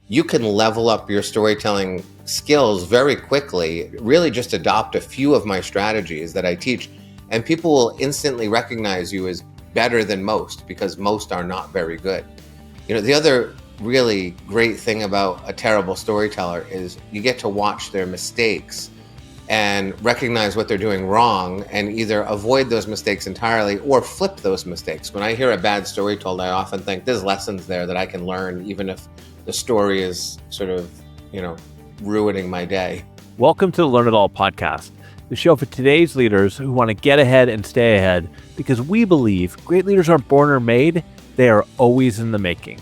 you can level up your storytelling skills very quickly. Really just adopt a few of my strategies that I teach, and people will instantly recognize you as better than most, because most are not very good. The other really great thing about a terrible storyteller is you get to watch their mistakes and recognize what they're doing wrong, and either avoid those mistakes entirely or flip those mistakes. When I hear a bad story told, I often think there's lessons there that I can learn, even if the story is sort of, ruining my day. Welcome to the Learn It All podcast, the show for today's leaders who want to get ahead and stay ahead, because we believe great leaders aren't born or made, they are always in the making.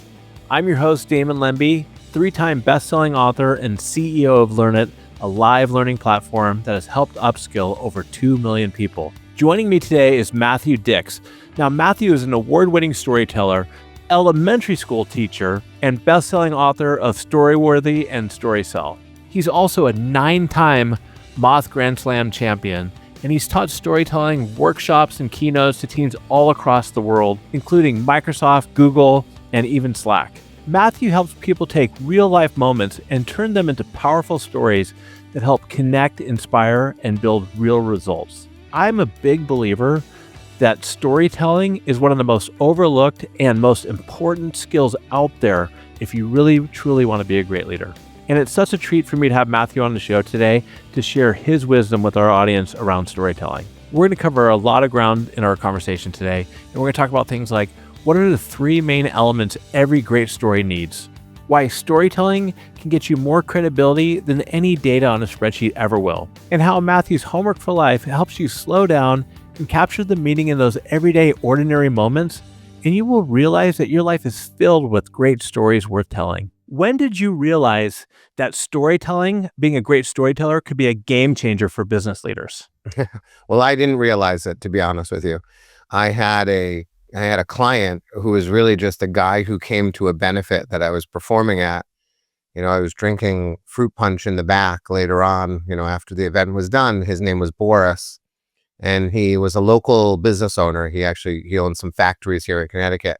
I'm your host, Damon Lembi, 3-time best-selling author and CEO of Learn It, a live learning platform that has helped upskill over 2 million people. Joining me today is Matthew Dix. Now, Matthew is an award-winning storyteller, elementary school teacher, and best-selling author of Storyworthy and Storytellers. He's also a 9-time Moth Grand Slam champion, and he's taught storytelling workshops and keynotes to teams all across the world, including Microsoft, Google, and even Slack. Matthew helps people take real-life moments and turn them into powerful stories that help connect, inspire, and build real results. I'm a big believer that storytelling is one of the most overlooked and most important skills out there if you really, truly want to be a great leader. And it's such a treat for me to have Matthew on the show today to share his wisdom with our audience around storytelling. We're going to cover a lot of ground in our conversation today, and we're going to talk about things like what are the 3 main elements every great story needs, why storytelling can get you more credibility than any data on a spreadsheet ever will, and how Matthew's homework for life helps you slow down and capture the meaning in those everyday ordinary moments, and you will realize that your life is filled with great stories worth telling. When did you realize that storytelling, being a great storyteller, could be a game changer for business leaders? Well, I didn't realize it, to be honest with you. I had a client who was really just a guy who came to a benefit that I was performing at. I was drinking fruit punch in the back later on, after the event was done. His name was Boris, and he was a local business owner. He owned some factories here in Connecticut.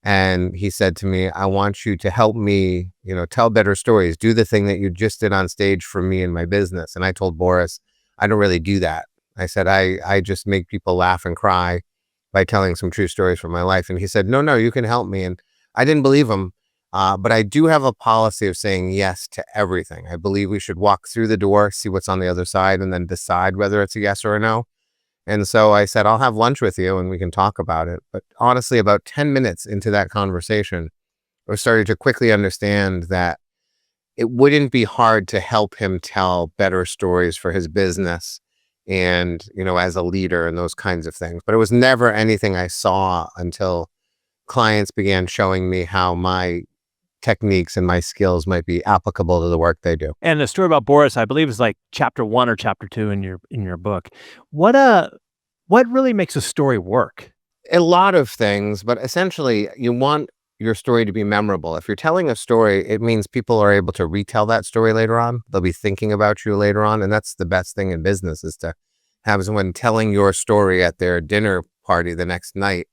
And he said to me, I want you to help me, tell better stories. Do the thing that you just did on stage for me in my business. And I told Boris, I don't really do that. I said, I just make people laugh and cry by telling some true stories from my life. And he said, no, you can help me. And I didn't believe him. But I do have a policy of saying yes to everything. I believe we should walk through the door, see what's on the other side, and then decide whether it's a yes or a no. And so I said, I'll have lunch with you and we can talk about it. But honestly, about 10 minutes into that conversation, I started to quickly understand that it wouldn't be hard to help him tell better stories for his business and, as a leader and those kinds of things. But it was never anything I saw until clients began showing me how my techniques and my skills might be applicable to the work they do. And the story about Boris, I believe, is like chapter 1 or chapter 2 in your book. What really makes a story work? A lot of things, but essentially you want your story to be memorable. If you're telling a story, it means people are able to retell that story later on. They'll be thinking about you later on. And that's the best thing in business, is to have someone telling your story at their dinner party the next night.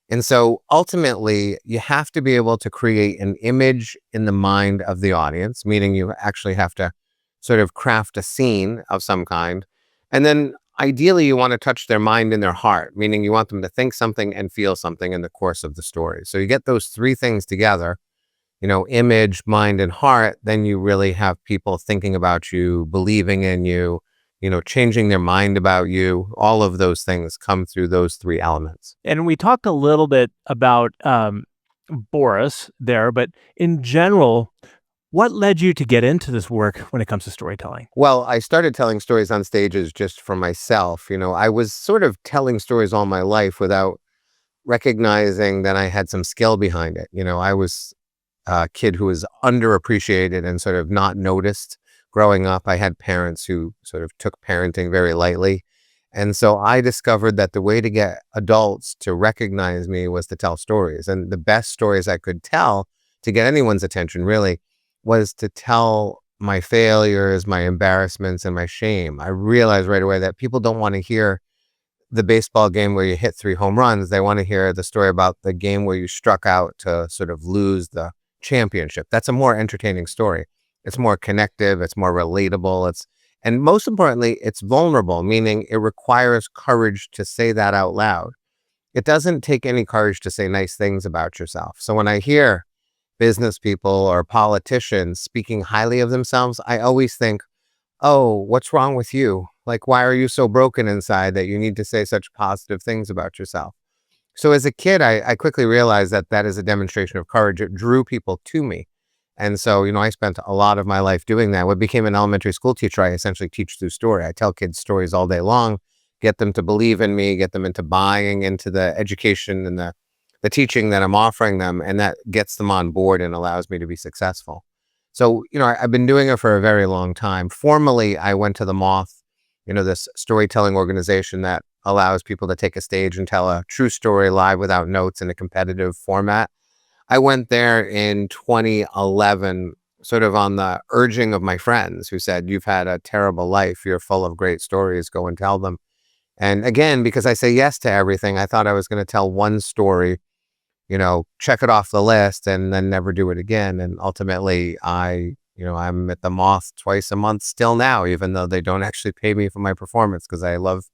And so ultimately, you have to be able to create an image in the mind of the audience, meaning you actually have to sort of craft a scene of some kind. And then ideally, you want to touch their mind and their heart, meaning you want them to think something and feel something in the course of the story. So you get those 3 things together, image, mind, and heart, then you really have people thinking about you, believing in you, changing their mind about you. All of those things come through those 3 elements. And we talked a little bit about Boris there, but in general, what led you to get into this work when it comes to storytelling? Well, I started telling stories on stages just for myself. I was sort of telling stories all my life without recognizing that I had some skill behind it. I was a kid who was underappreciated and sort of not noticed. Growing up, I had parents who sort of took parenting very lightly. And so I discovered that the way to get adults to recognize me was to tell stories. And the best stories I could tell to get anyone's attention really was to tell my failures, my embarrassments, and my shame. I realized right away that people don't want to hear the baseball game where you hit 3 home runs. They want to hear the story about the game where you struck out to sort of lose the championship. That's a more entertaining story. It's more connective. It's more relatable. And most importantly, it's vulnerable, meaning it requires courage to say that out loud. It doesn't take any courage to say nice things about yourself. So when I hear business people or politicians speaking highly of themselves, I always think, oh, what's wrong with you? Like, why are you so broken inside that you need to say such positive things about yourself? So as a kid, I quickly realized that that is a demonstration of courage. It drew people to me. And so, I spent a lot of my life doing that. When I became an elementary school teacher, I essentially teach through story. I tell kids stories all day long, get them to believe in me, get them into buying into the education and the teaching that I'm offering them. And that gets them on board and allows me to be successful. So, I've been doing it for a very long time. Formally, I went to the Moth, this storytelling organization that allows people to take a stage and tell a true story live without notes in a competitive format. I went there in 2011, sort of on the urging of my friends who said, you've had a terrible life. You're full of great stories. Go and tell them. And again, because I say yes to everything, I thought I was going to tell one story, check it off the list and then never do it again. And ultimately, I'm at the Moth twice a month still now, even though they don't actually pay me for my performance, because I love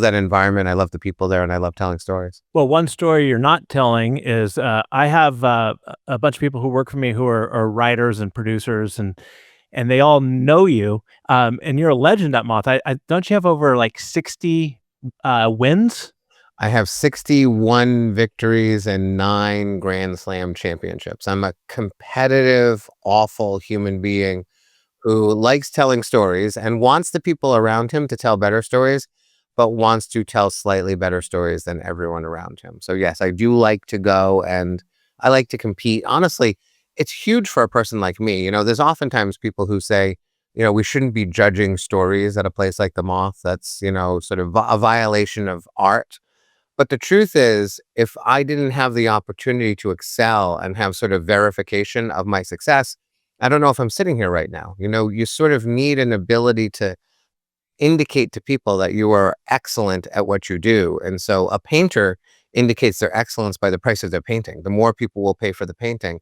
that environment. I love the people there, and I love telling stories. Well, one story you're not telling is I have a bunch of people who work for me who are writers and producers, and they all know you. And you're a legend at Moth. I don't you have over like 60 wins? I have 61 victories and 9 Grand Slam championships. I'm a competitive, awful human being who likes telling stories and wants the people around him to tell better stories, but wants to tell slightly better stories than everyone around him. So yes, I do like to go and I like to compete. Honestly, it's huge for a person like me. There's oftentimes people who say, we shouldn't be judging stories at a place like the Moth. That's, sort of a violation of art. But the truth is, if I didn't have the opportunity to excel and have sort of verification of my success, I don't know if I'm sitting here right now. You sort of need an ability to indicate to people that you are excellent at what you do. And so a painter indicates their excellence by the price of their painting. The more people will pay for the painting,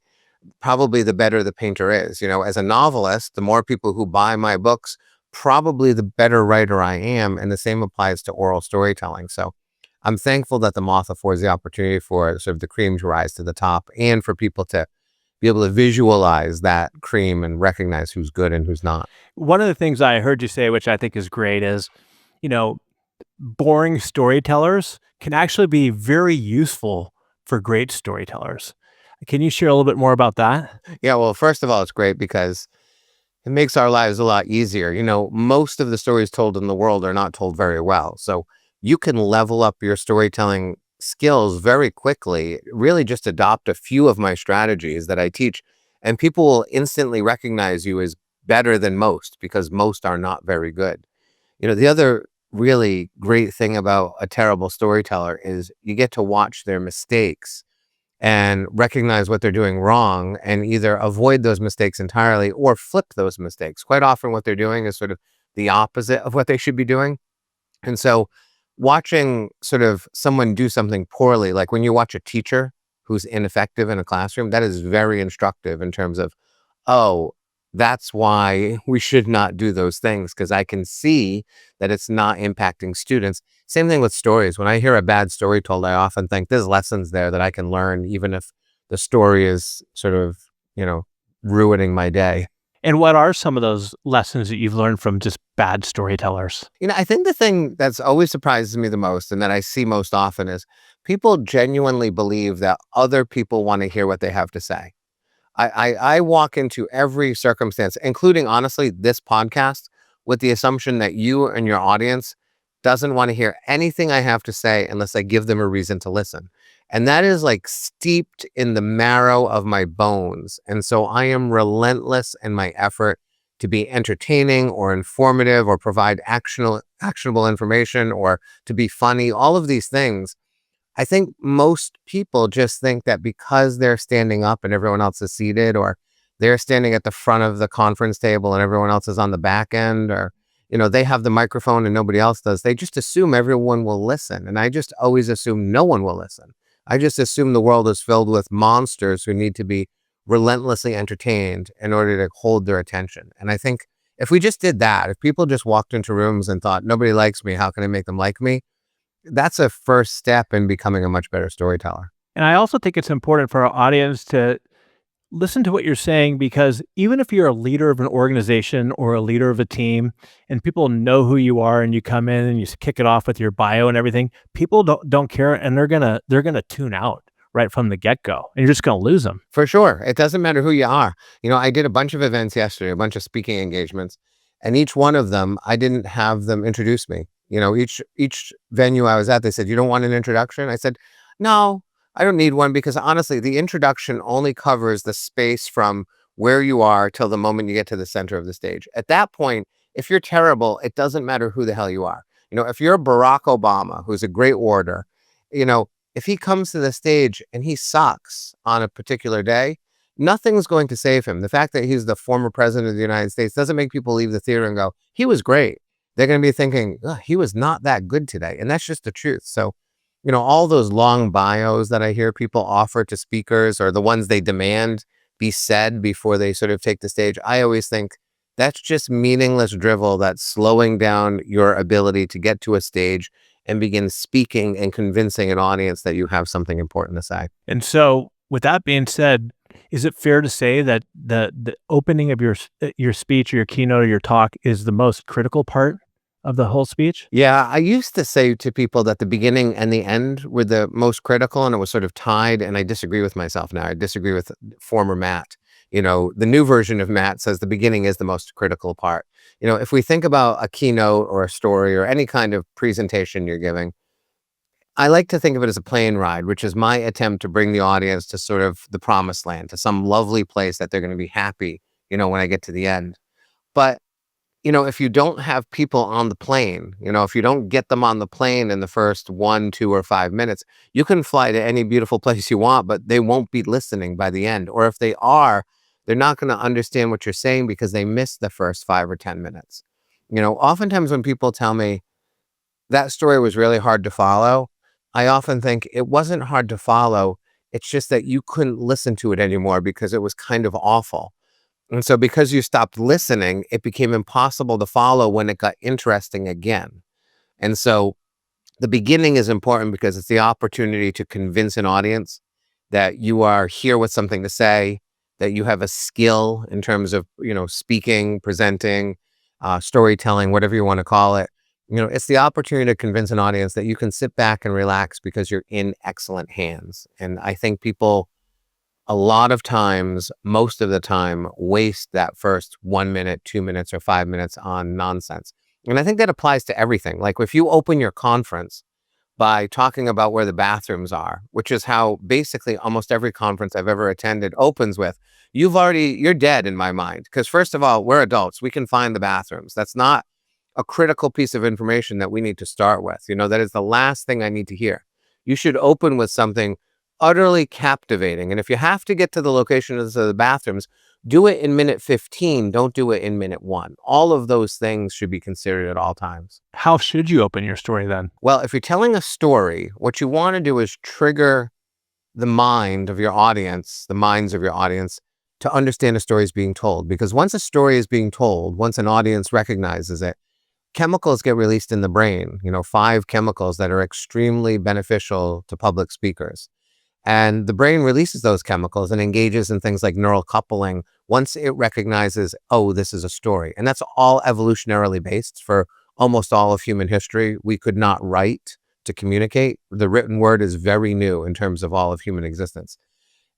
probably the better the painter is. As a novelist, the more people who buy my books, probably the better writer I am. And the same applies to oral storytelling. So I'm thankful that the Moth affords the opportunity for sort of the cream to rise to the top and for people to be able to visualize that cream and recognize who's good and who's not. One of the things I heard you say, which I think is great, is, boring storytellers can actually be very useful for great storytellers. Can you share a little bit more about that? Yeah, well, first of all, it's great because it makes our lives a lot easier. Most of the stories told in the world are not told very well. So you can level up your storytelling skills very quickly, really just adopt a few of my strategies that I teach, and people will instantly recognize you as better than most because most are not very good. The other really great thing about a terrible storyteller is you get to watch their mistakes and recognize what they're doing wrong and either avoid those mistakes entirely or flip those mistakes. Quite often what they're doing is sort of the opposite of what they should be doing. And so watching sort of someone do something poorly, like when you watch a teacher who's ineffective in a classroom, that is very instructive in terms of, oh, that's why we should not do those things, because I can see that it's not impacting students. Same thing with stories. When I hear a bad story told, I often think there's lessons there that I can learn, even if the story is sort of, ruining my day. And what are some of those lessons that you've learned from just bad storytellers? I think the thing that's always surprises me the most and that I see most often is people genuinely believe that other people want to hear what they have to say. I walk into every circumstance, including, honestly, this podcast, with the assumption that you and your audience doesn't want to hear anything I have to say unless I give them a reason to listen. And that is like steeped in the marrow of my bones. And so I am relentless in my effort to be entertaining or informative or provide actionable information or to be funny, all of these things. I think most people just think that because they're standing up and everyone else is seated, or they're standing at the front of the conference table and everyone else is on the back end, or, they have the microphone and nobody else does, they just assume everyone will listen. And I just always assume no one will listen. I just assume the world is filled with monsters who need to be relentlessly entertained in order to hold their attention. And I think if we just did that, if people just walked into rooms and thought, nobody likes me, how can I make them like me? That's a first step in becoming a much better storyteller. And I also think it's important for our audience to listen to what you're saying, because even if you're a leader of an organization or a leader of a team and people know who you are and you come in and you kick it off with your bio and everything, people don't care, and they're gonna tune out right from the get-go, and you're just gonna lose them. For sure. It doesn't matter who you are. I did a bunch of events yesterday, a bunch of speaking engagements, and each one of them, I didn't have them introduce me. Each venue I was at, they said, "You don't want an introduction?" I said, "No, I don't need one, because honestly, the introduction only covers the space from where you are till the moment you get to the center of the stage. At that point, if you're terrible, it doesn't matter who the hell you are. If you're Barack Obama, who's a great orator, you know, if he comes to the stage and he sucks on a particular day, nothing's going to save him. The fact that he's the former president of the United States doesn't make people leave the theater and go, he was great. They're going to be thinking, "Ugh, he was not that good today." And that's just the truth. So, all those long bios that I hear people offer to speakers, or the ones they demand be said before they sort of take the stage, I always think that's just meaningless drivel that's slowing down your ability to get to a stage and begin speaking and convincing an audience that you have something important to say. And so, with that being said, is it fair to say that the opening of your speech or your keynote or your talk is the most critical part of the whole speech? Yeah, I used to say to people that the beginning and the end were the most critical, and it was sort of tied. And I disagree with myself now. I disagree with former Matt. The new version of Matt says the beginning is the most critical part. If we think about a keynote or a story or any kind of presentation you're giving, I like to think of it as a plane ride, which is my attempt to bring the audience to sort of the promised land, to some lovely place that they're going to be happy, when I get to the end. But if you don't have people on the plane, if you don't get them on the plane in the first 1, 2, or 5 minutes, you can fly to any beautiful place you want, but they won't be listening by the end. Or if they are, they're not going to understand what you're saying because they missed the first 5 or 10 minutes. Oftentimes when people tell me that story was really hard to follow, I often think it wasn't hard to follow. It's just that you couldn't listen to it anymore because it was kind of awful. And so because you stopped listening, it became impossible to follow when it got interesting again. And so the beginning is important because it's the opportunity to convince an audience that you are here with something to say, that you have a skill in terms of, speaking, presenting, storytelling, whatever you want to call it. It's the opportunity to convince an audience that you can sit back and relax because you're in excellent hands. And I think people, a lot of times, most of the time, waste that first 1 minute, 2 minutes, or 5 minutes on nonsense. And I think that applies to everything. Like if you open your conference by talking about where the bathrooms are, which is how basically almost every conference I've ever attended opens with, you're dead in my mind. Because first of all, we're adults. We can find the bathrooms. That's not a critical piece of information that we need to start with. That is the last thing I need to hear. You should open with something utterly captivating. And if you have to get to the location of the bathrooms, do it in minute 15. Don't do it in minute 1. All of those things should be considered at all times. How should you open your story then? Well, if you're telling a story, what you want to do is trigger the minds of your audience, to understand a story is being told. Because once a story is being told, once an audience recognizes it, chemicals get released in the brain, 5 chemicals that are extremely beneficial to public speakers. And the brain releases those chemicals and engages in things like neural coupling once it recognizes, oh, this is a story. And that's all evolutionarily based for almost all of human history. We could not write to communicate. The written word is very new in terms of all of human existence.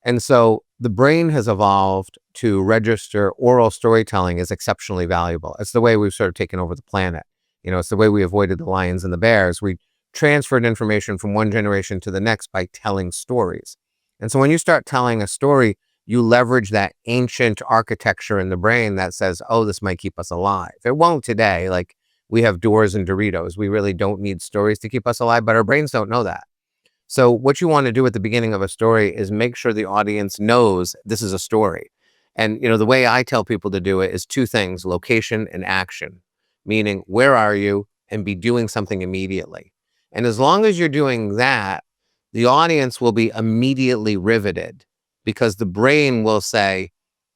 And so the brain has evolved to register oral storytelling as exceptionally valuable. It's the way we've sort of taken over the planet. It's the way we avoided the lions and the bears. We transferred information from one generation to the next by telling stories. And so when you start telling a story, you leverage that ancient architecture in the brain that says, oh, this might keep us alive. It won't today. Like we have doors and Doritos. We really don't need stories to keep us alive, but our brains don't know that. So what you want to do at the beginning of a story is make sure the audience knows this is a story. And, the way I tell people to do it is 2 things, location and action, meaning where are you, and be doing something immediately. And as long as you're doing that, the audience will be immediately riveted because the brain will say,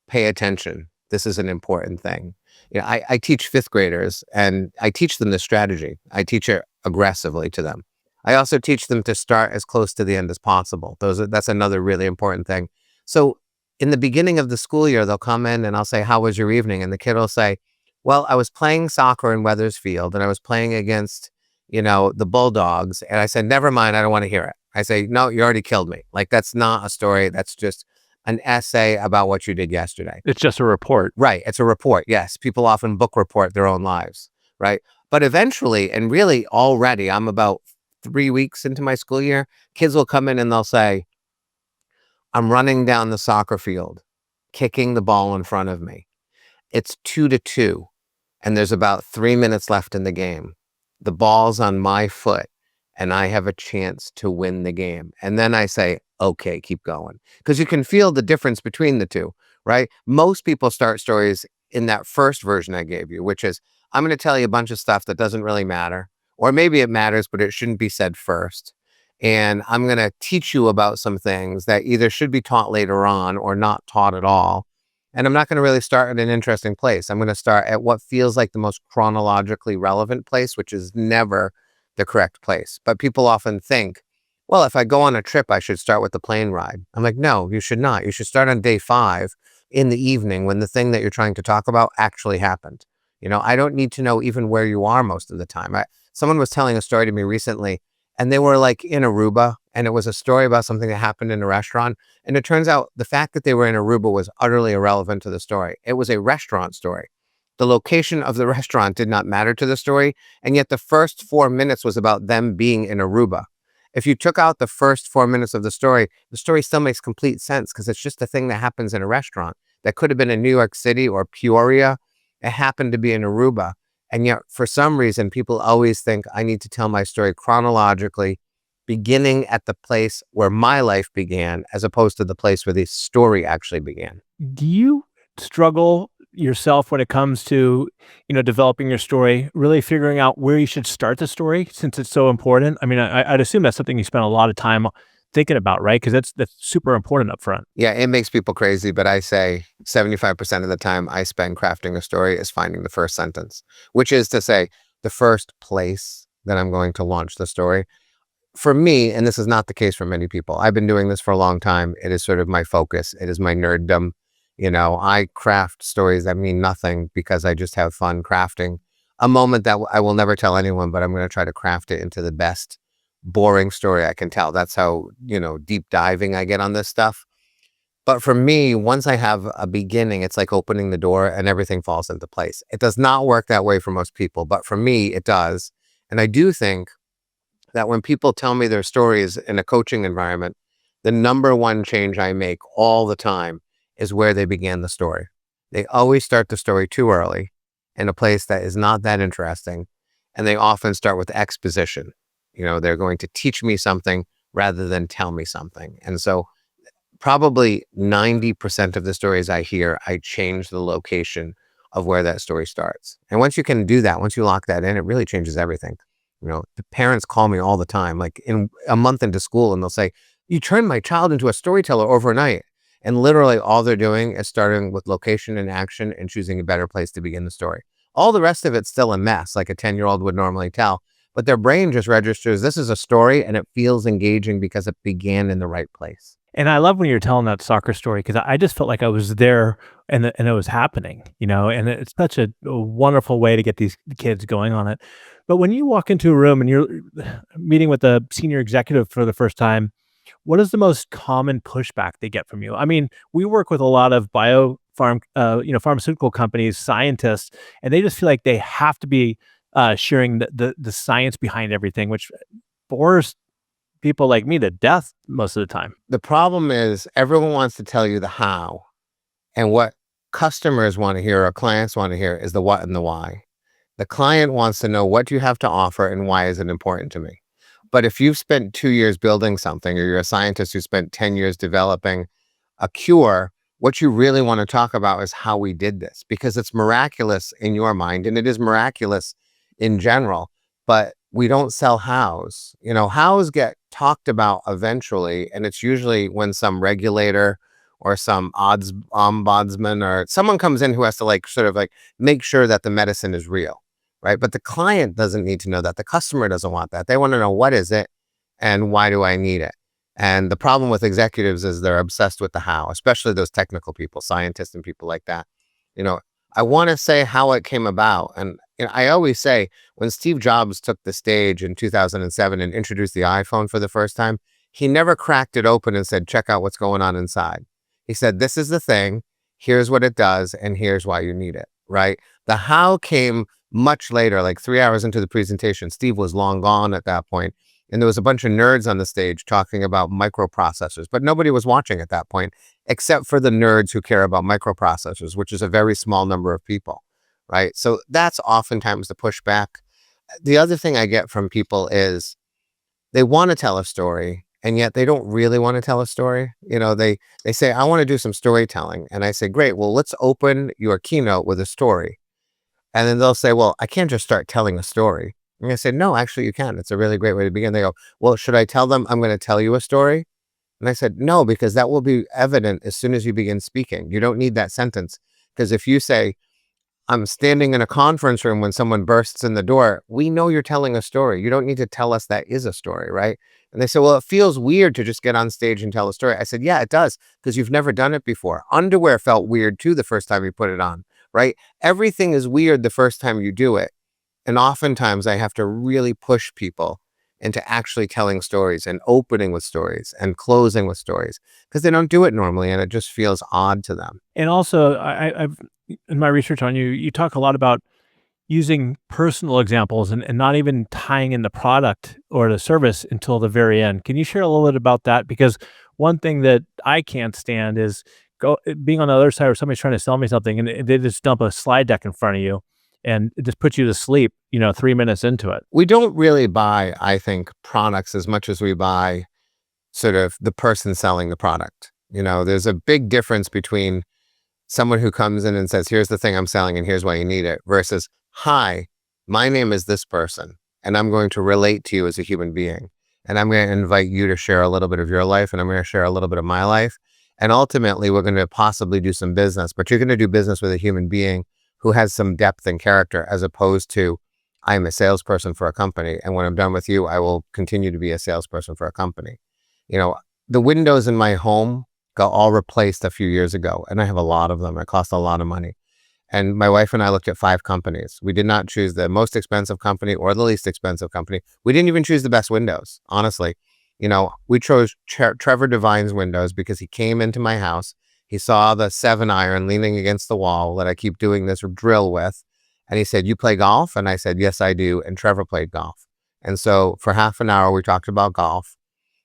pay attention. This is an important thing. I teach fifth graders and I teach them this strategy. I teach it aggressively to them. I also teach them to start as close to the end as possible. That's another really important thing. So in the beginning of the school year, they'll come in and I'll say, how was your evening? And the kid will say, well, I was playing soccer in Weathersfield and I was playing against, the Bulldogs. And I said, never mind. I don't want to hear it. I say, no, you already killed me. Like, that's not a story. That's just an essay about what you did yesterday. It's just a report. Right. It's a report. Yes. People often book report their own lives. Right. But eventually, and really already, I'm about 3 weeks into my school year, kids will come in and they'll say, I'm running down the soccer field, kicking the ball in front of me. It's 2-2, and there's about 3 minutes left in the game. The ball's on my foot, and I have a chance to win the game. And then I say, okay, keep going. Because you can feel the difference between the two, right? Most people start stories in that first version I gave you, which is, I'm going to tell you a bunch of stuff that doesn't really matter. Or maybe it matters, but it shouldn't be said first. And I'm going to teach you about some things that either should be taught later on or not taught at all. And I'm not going to really start at an interesting place. I'm going to start at what feels like the most chronologically relevant place, which is never the correct place. But people often think, well, if I go on a trip, I should start with the plane ride. I'm like, no, you should not. You should start on day 5 in the evening when the thing that you're trying to talk about actually happened. I don't need to know even where you are most of the time. Someone was telling a story to me recently, and they were like in Aruba, and it was a story about something that happened in a restaurant. And it turns out the fact that they were in Aruba was utterly irrelevant to the story. It was a restaurant story. The location of the restaurant did not matter to the story, and yet the first 4 minutes was about them being in Aruba. If you took out the first 4 minutes of the story still makes complete sense because it's just a thing that happens in a restaurant. That could have been in New York City or Peoria. It happened to be in Aruba. And yet, for some reason, people always think I need to tell my story chronologically, beginning at the place where my life began, as opposed to the place where the story actually began. Do you struggle yourself when it comes to, developing your story, really figuring out where you should start the story since it's so important? I mean, I'd assume that's something you spend a lot of time thinking about, right? Because that's super important up front. Yeah, it makes people crazy, but I say 75% of the time I spend crafting a story is finding the first sentence, which is to say the first place that I'm going to launch the story. For me, and this is not the case for many people, I've been doing this for a long time. It is sort of my focus. It is my nerddom. I craft stories that mean nothing because I just have fun crafting a moment that I will never tell anyone, but I'm going to try to craft it into the best boring story I can tell. That's how, deep diving I get on this stuff. But for me, once I have a beginning, it's like opening the door and everything falls into place. It does not work that way for most people, but for me, it does. And I do think that when people tell me their stories in a coaching environment, the number one change I make all the time is where they began the story. They always start the story too early in a place that is not that interesting. And they often start with exposition. They're going to teach me something rather than tell me something. And so probably 90% of the stories I hear, I change the location of where that story starts. And once you can do that, once you lock that in, it really changes everything. The parents call me all the time, like in a month into school, and they'll say, you turned my child into a storyteller overnight. And literally all they're doing is starting with location and action and choosing a better place to begin the story. All the rest of it's still a mess, like a 10-year-old would normally tell. But their brain just registers, this is a story, and it feels engaging because it began in the right place. And I love when you're telling that soccer story because I just felt like I was there and it was happening, and it's such a wonderful way to get these kids going on it. But when you walk into a room and you're meeting with a senior executive for the first time, what is the most common pushback they get from you? I mean, we work with a lot of pharmaceutical companies, scientists, and they just feel like they have to be sharing the science behind everything, which bores people like me to death most of the time. The problem is everyone wants to tell you the how, and what customers want to hear or clients want to hear is the what and the why. The client wants to know what you have to offer and why is it important to me. But if you've spent 2 years building something, or you're a scientist who spent 10 years developing a cure, what you really want to talk about is how we did this, because it's miraculous in your mind, and it is miraculous in general, but we don't sell hows. Hows get talked about eventually, and it's usually when some regulator or some odds ombudsman, or someone comes in who has to like sort of like make sure that the medicine is real, right? But the client doesn't need to know that. The customer doesn't want that. They want to know, what is it and why do I need it? And the problem with executives is they're obsessed with the how, especially those technical people, scientists and people like that. You know, I want to say how it came about. And I always say, when Steve Jobs took the stage in 2007 and introduced the iPhone for the first time, he never cracked it open and said, check out what's going on inside. He said, this is the thing, here's what it does, and here's why you need it, right? The how came much later, like 3 hours into the presentation. Steve was long gone at that point, and there was a bunch of nerds on the stage talking about microprocessors, but nobody was watching at that point, except for the nerds who care about microprocessors, which is a very small number of people, right? So that's oftentimes the pushback. The other thing I get from people is they want to tell a story, and yet they don't really want to tell a story. They say, I want to do some storytelling. And I say, great, well, let's open your keynote with a story. And then they'll say, well, I can't just start telling a story. And I said, no, actually you can. It's a really great way to begin. They go, well, should I tell them I'm going to tell you a story? And I said, no, because that will be evident as soon as you begin speaking. You don't need that sentence. Because if you say, I'm standing in a conference room when someone bursts in the door, we know you're telling a story. You don't need to tell us that is a story, right? And they say, well, it feels weird to just get on stage and tell a story. I said, yeah, it does, because you've never done it before. Underwear felt weird too the first time you put it on, right? Everything is weird the first time you do it. And oftentimes I have to really push people into actually telling stories and opening with stories and closing with stories, because they don't do it normally and it just feels odd to them. And also, I've in my research on you, you talk a lot about using personal examples and not even tying in the product or the service until the very end. Can you share a little bit about that? Because one thing that I can't stand is being on the other side, or somebody's trying to sell me something and they just dump a slide deck in front of you and it just puts you to sleep, 3 minutes into it. We don't really buy, I think, products as much as we buy sort of the person selling the product. There's a big difference between someone who comes in and says, here's the thing I'm selling and here's why you need it, versus, hi, my name is this person, and I'm going to relate to you as a human being. And I'm going to invite you to share a little bit of your life, and I'm going to share a little bit of my life. And ultimately, we're going to possibly do some business, but you're going to do business with a human being who has some depth and character, as opposed to, I'm a salesperson for a company, and when I'm done with you, I will continue to be a salesperson for a company. The windows in my home got all replaced a few years ago, and I have a lot of them. It cost a lot of money. And my wife and I looked at 5 companies. We did not choose the most expensive company or the least expensive company. We didn't even choose the best windows, honestly. We chose Trevor Devine's windows because he came into my house. He saw the 7-iron leaning against the wall that I keep doing this drill with. And he said, you play golf? And I said, yes, I do. And Trevor played golf. And so for half an hour, we talked about golf.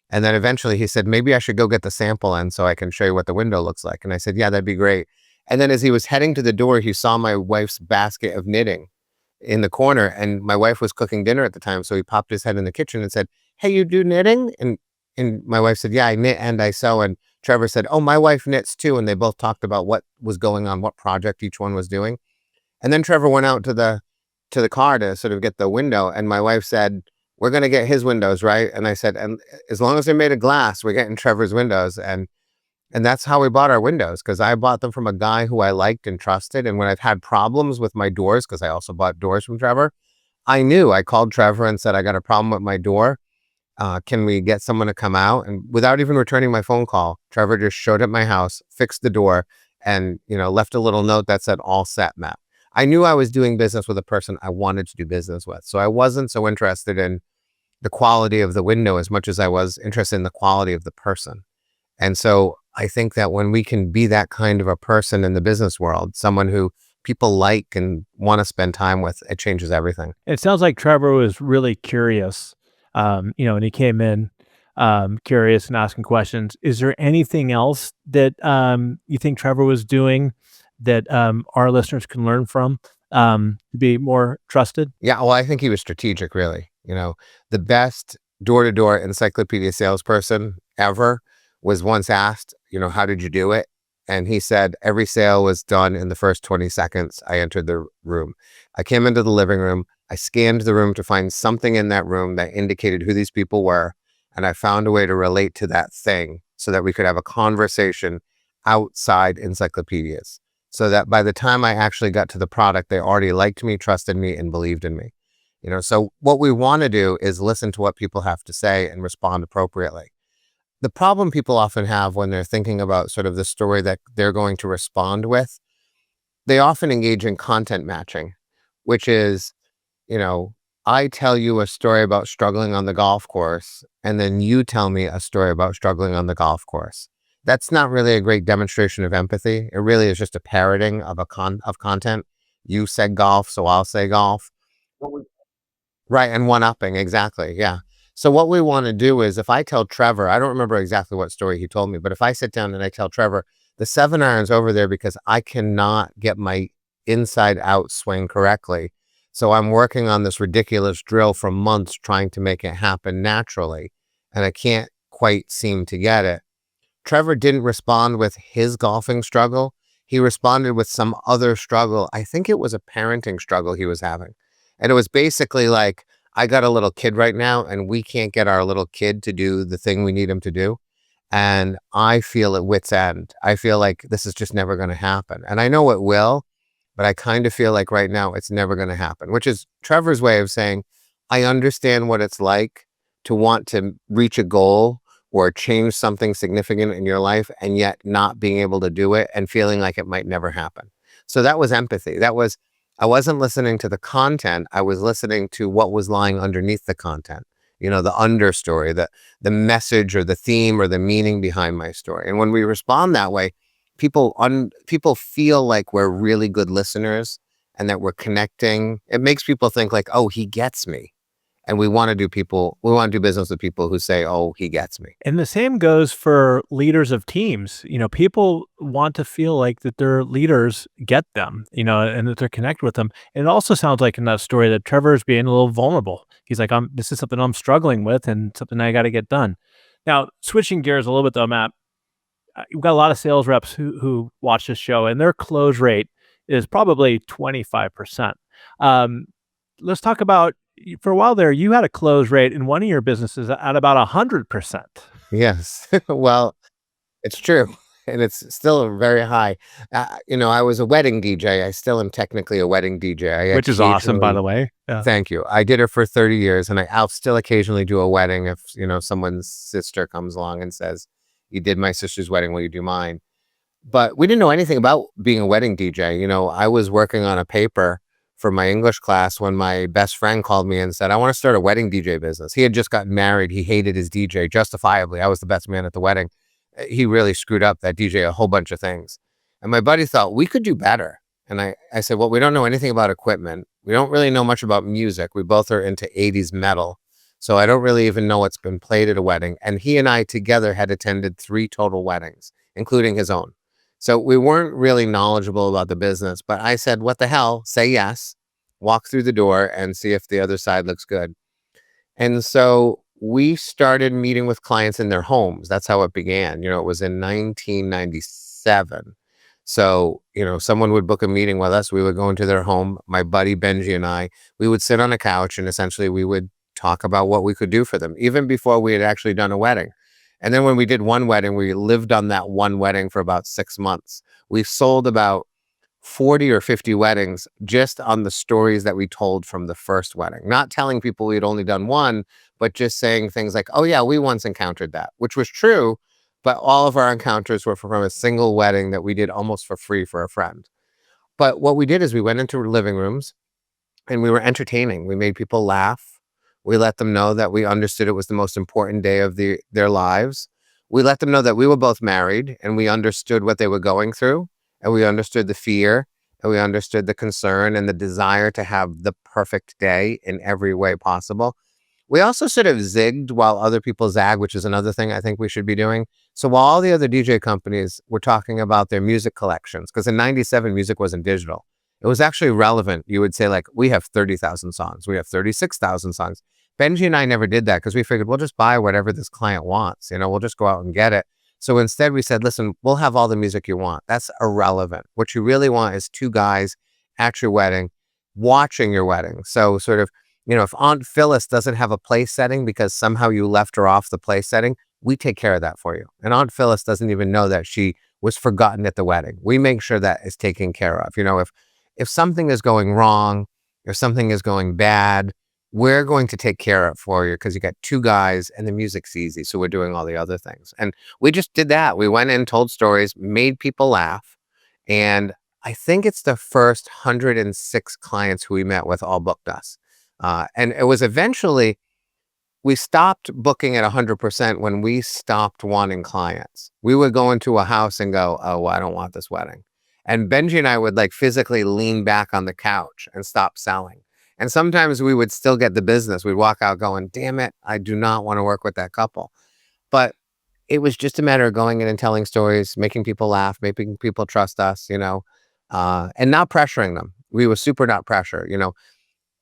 And then eventually he said, maybe I should go get the sample in so I can show you what the window looks like. And I said, yeah, that'd be great. And then as he was heading to the door, he saw my wife's basket of knitting in the corner, and my wife was cooking dinner at the time. So he popped his head in the kitchen and said, hey, you do knitting? And my wife said, yeah, I knit and I sew. And Trevor said, oh, my wife knits too. And they both talked about what was going on, what project each one was doing. And then Trevor went out to the car to sort of get the window. And my wife said, we're going to get his windows, right? And I said, and as long as they're made of glass, we're getting Trevor's windows. And that's how we bought our windows, because I bought them from a guy who I liked and trusted. And when I've had problems with my doors, because I also bought doors from Trevor, I called Trevor and said, I got a problem with my door. Can we get someone to come out? And without even returning my phone call, Trevor just showed up at my house, fixed the door, and left a little note that said, all set, Matt. I knew I was doing business with a person I wanted to do business with. So I wasn't so interested in the quality of the window as much as I was interested in the quality of the person. And so I think that when we can be that kind of a person in the business world, someone who people like and want to spend time with, it changes everything. It sounds like Trevor was really curious, and he came in curious and asking questions. Is there anything else that you think Trevor was doing that our listeners can learn from to be more trusted? Yeah, well, I think he was strategic, really. The best door-to-door encyclopedia salesperson ever was once asked, how did you do it? And he said, every sale was done in the first 20 seconds I entered the room. I came into the living room. I scanned the room to find something in that room that indicated who these people were. And I found a way to relate to that thing so that we could have a conversation outside encyclopedias, so that by the time I actually got to the product, they already liked me, trusted me, and believed in me. So what we want to do is listen to what people have to say and respond appropriately. The problem people often have when they're thinking about sort of the story that they're going to respond with, they often engage in content matching, which is, you know, I tell you a story about struggling on the golf course, and then you tell me a story about struggling on the golf course. That's not really a great demonstration of empathy. It really is just a parroting of of content. You said golf, so I'll say golf. Right, and one-upping, exactly, yeah. So what we wanna do is if I tell Trevor, I don't remember exactly what story he told me, but if I sit down and I tell Trevor, "The 7 iron's over there because I cannot get my inside out swing correctly, so I'm working on this ridiculous drill for months trying to make it happen naturally, and I can't quite seem to get it." Trevor didn't respond with his golfing struggle. He responded with some other struggle. I think it was a parenting struggle he was having. And it was basically like, I got a little kid right now, and we can't get our little kid to do the thing we need him to do. And I feel at wit's end. I feel like this is just never going to happen. And I know it will, but I kind of feel like right now it's never going to happen, which is Trevor's way of saying, I understand what it's like to want to reach a goal or change something significant in your life and yet not being able to do it and feeling like it might never happen. So that was empathy. I wasn't listening to the content. I was listening to what was lying underneath the content, the understory, the message or the theme or the meaning behind my story. And when we respond that way, people feel like we're really good listeners and that we're connecting. It makes people think like, oh, he gets me. And we want to do business with people who say, oh, he gets me. And the same goes for leaders of teams. People want to feel like that their leaders get them, and that they're connected with them. And it also sounds like in that story that Trevor is being a little vulnerable. He's like, this is something I'm struggling with and something I got to get done. Now, switching gears a little bit though, Matt, we've got a lot of sales reps who watch this show, and their close rate is probably 25%. Let's talk about, for a while there, you had a close rate in one of your businesses at about 100%. Yes. Well, it's true. And it's still very high. I was a wedding DJ. I still am technically a wedding DJ. Which is awesome, by the way. Yeah. Thank you. I did it for 30 years, and I'll still occasionally do a wedding if, someone's sister comes along and says, you did my sister's wedding, will you do mine? But we didn't know anything about being a wedding DJ. I was working on a paper for my English class when my best friend called me and said, I want to start a wedding DJ business. He had just gotten married. He hated his DJ, justifiably. I was the best man at the wedding. He really screwed up that DJ a whole bunch of things. And my buddy thought we could do better. And I said, well, we don't know anything about equipment. We don't really know much about music. We both are into 80s metal. So I don't really even know what's been played at a wedding. And he and I together had attended 3 total weddings, including his own. So we weren't really knowledgeable about the business, but I said, what the hell, say yes, walk through the door and see if the other side looks good. And so we started meeting with clients in their homes. That's how it began. It was in 1997. So, someone would book a meeting with us. We would go into their home. My buddy Benji and I, we would sit on a couch and essentially we would talk about what we could do for them, even before we had actually done a wedding. And then when we did one wedding, we lived on that one wedding for about 6 months. We sold about 40 or 50 weddings just on the stories that we told from the first wedding, not telling people we had only done one, but just saying things like, oh yeah, we once encountered that, which was true. But all of our encounters were from a single wedding that we did almost for free for a friend. But what we did is we went into living rooms and we were entertaining. We made people laugh. We let them know that we understood it was the most important day of their lives. We let them know that we were both married and we understood what they were going through, and we understood the fear, and we understood the concern and the desire to have the perfect day in every way possible. We also sort of zigged while other people zag, which is another thing I think we should be doing. So while all the other DJ companies were talking about their music collections, because in 97 music wasn't digital, it was actually relevant. You would say like, we have 30,000 songs. We have 36,000 songs. Benji and I never did that because we figured we'll just buy whatever this client wants. We'll just go out and get it. So instead we said, listen, we'll have all the music you want. That's irrelevant. What you really want is 2 guys at your wedding, watching your wedding. So sort of, if Aunt Phyllis doesn't have a place setting because somehow you left her off the place setting, we take care of that for you. And Aunt Phyllis doesn't even know that she was forgotten at the wedding. We make sure that is taken care of. If something is going wrong, if something is going bad, we're going to take care of it for you because you got two guys and the music's easy. So we're doing all the other things. And we just did that. We went in, told stories, made people laugh. And I think it's the first 106 clients who we met with all booked us. And it was eventually, we stopped booking at 100% when we stopped wanting clients. We would go into a house and go, oh, well, I don't want this wedding. And Benji and I would like physically lean back on the couch and stop selling. And sometimes we would still get the business. We'd walk out going, damn it, I do not want to work with that couple. But it was just a matter of going in and telling stories, making people laugh, making people trust us, and not pressuring them. We were super not pressure.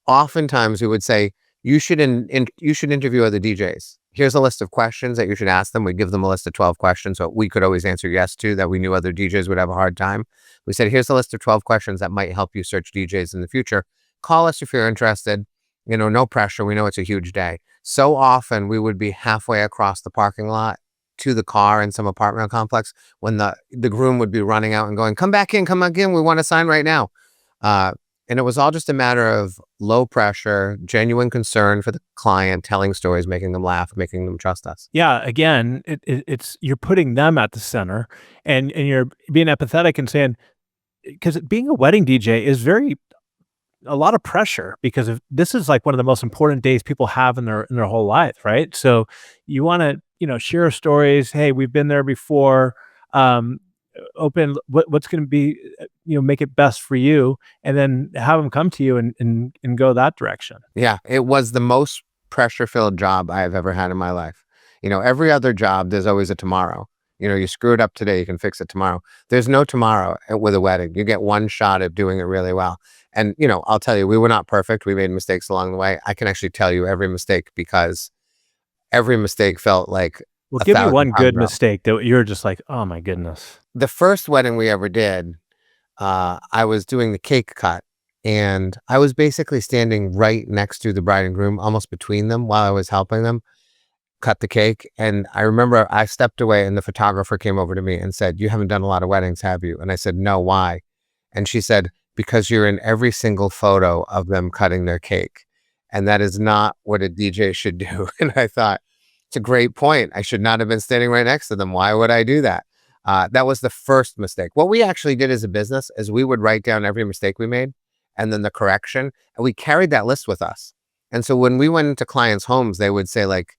Oftentimes we would say, you should interview other DJs. Here's a list of questions that you should ask them. We give them a list of 12 questions so we could always answer yes to that we knew other DJs would have a hard time. We said, here's a list of 12 questions that might help you search DJs in the future. Call us if you're interested. No pressure. We know it's a huge day. So often we would be halfway across the parking lot to the car in some apartment complex when the groom would be running out and going, come back in. We want to sign right now. And it was all just a matter of low pressure, genuine concern for the client, telling stories, making them laugh, making them trust us. Yeah, again, it's you're putting them at the center, and you're being empathetic and saying, because being a wedding DJ is a lot of pressure because this is like one of the most important days people have in their whole life, right? So you want to share stories. Hey, we've been there before. Open what's going to be make it best for you, and then have them come to you and go that direction. Yeah, it was the most pressure filled job I have ever had in my life. Every other job there's always a tomorrow. You screw it up today, you can fix it tomorrow. There's no tomorrow with a wedding. You get one shot of doing it really well. And I'll tell you, we were not perfect. We made mistakes along the way. I can actually tell you every mistake because every mistake felt like, well, give me one good mistake that you're just like, oh my goodness. The first wedding we ever did, I was doing the cake cut, and I was basically standing right next to the bride and groom, almost between them while I was helping them cut the cake. And I remember I stepped away and the photographer came over to me and said, you haven't done a lot of weddings, have you? And I said, no, why? And she said, because you're in every single photo of them cutting their cake. And that is not what a DJ should do. And I thought, it's a great point. I should not have been standing right next to them. Why would I do that? That was the first mistake. What we actually did as a business is we would write down every mistake we made and then the correction, and we carried that list with us. And so when we went into clients' homes, they would say like,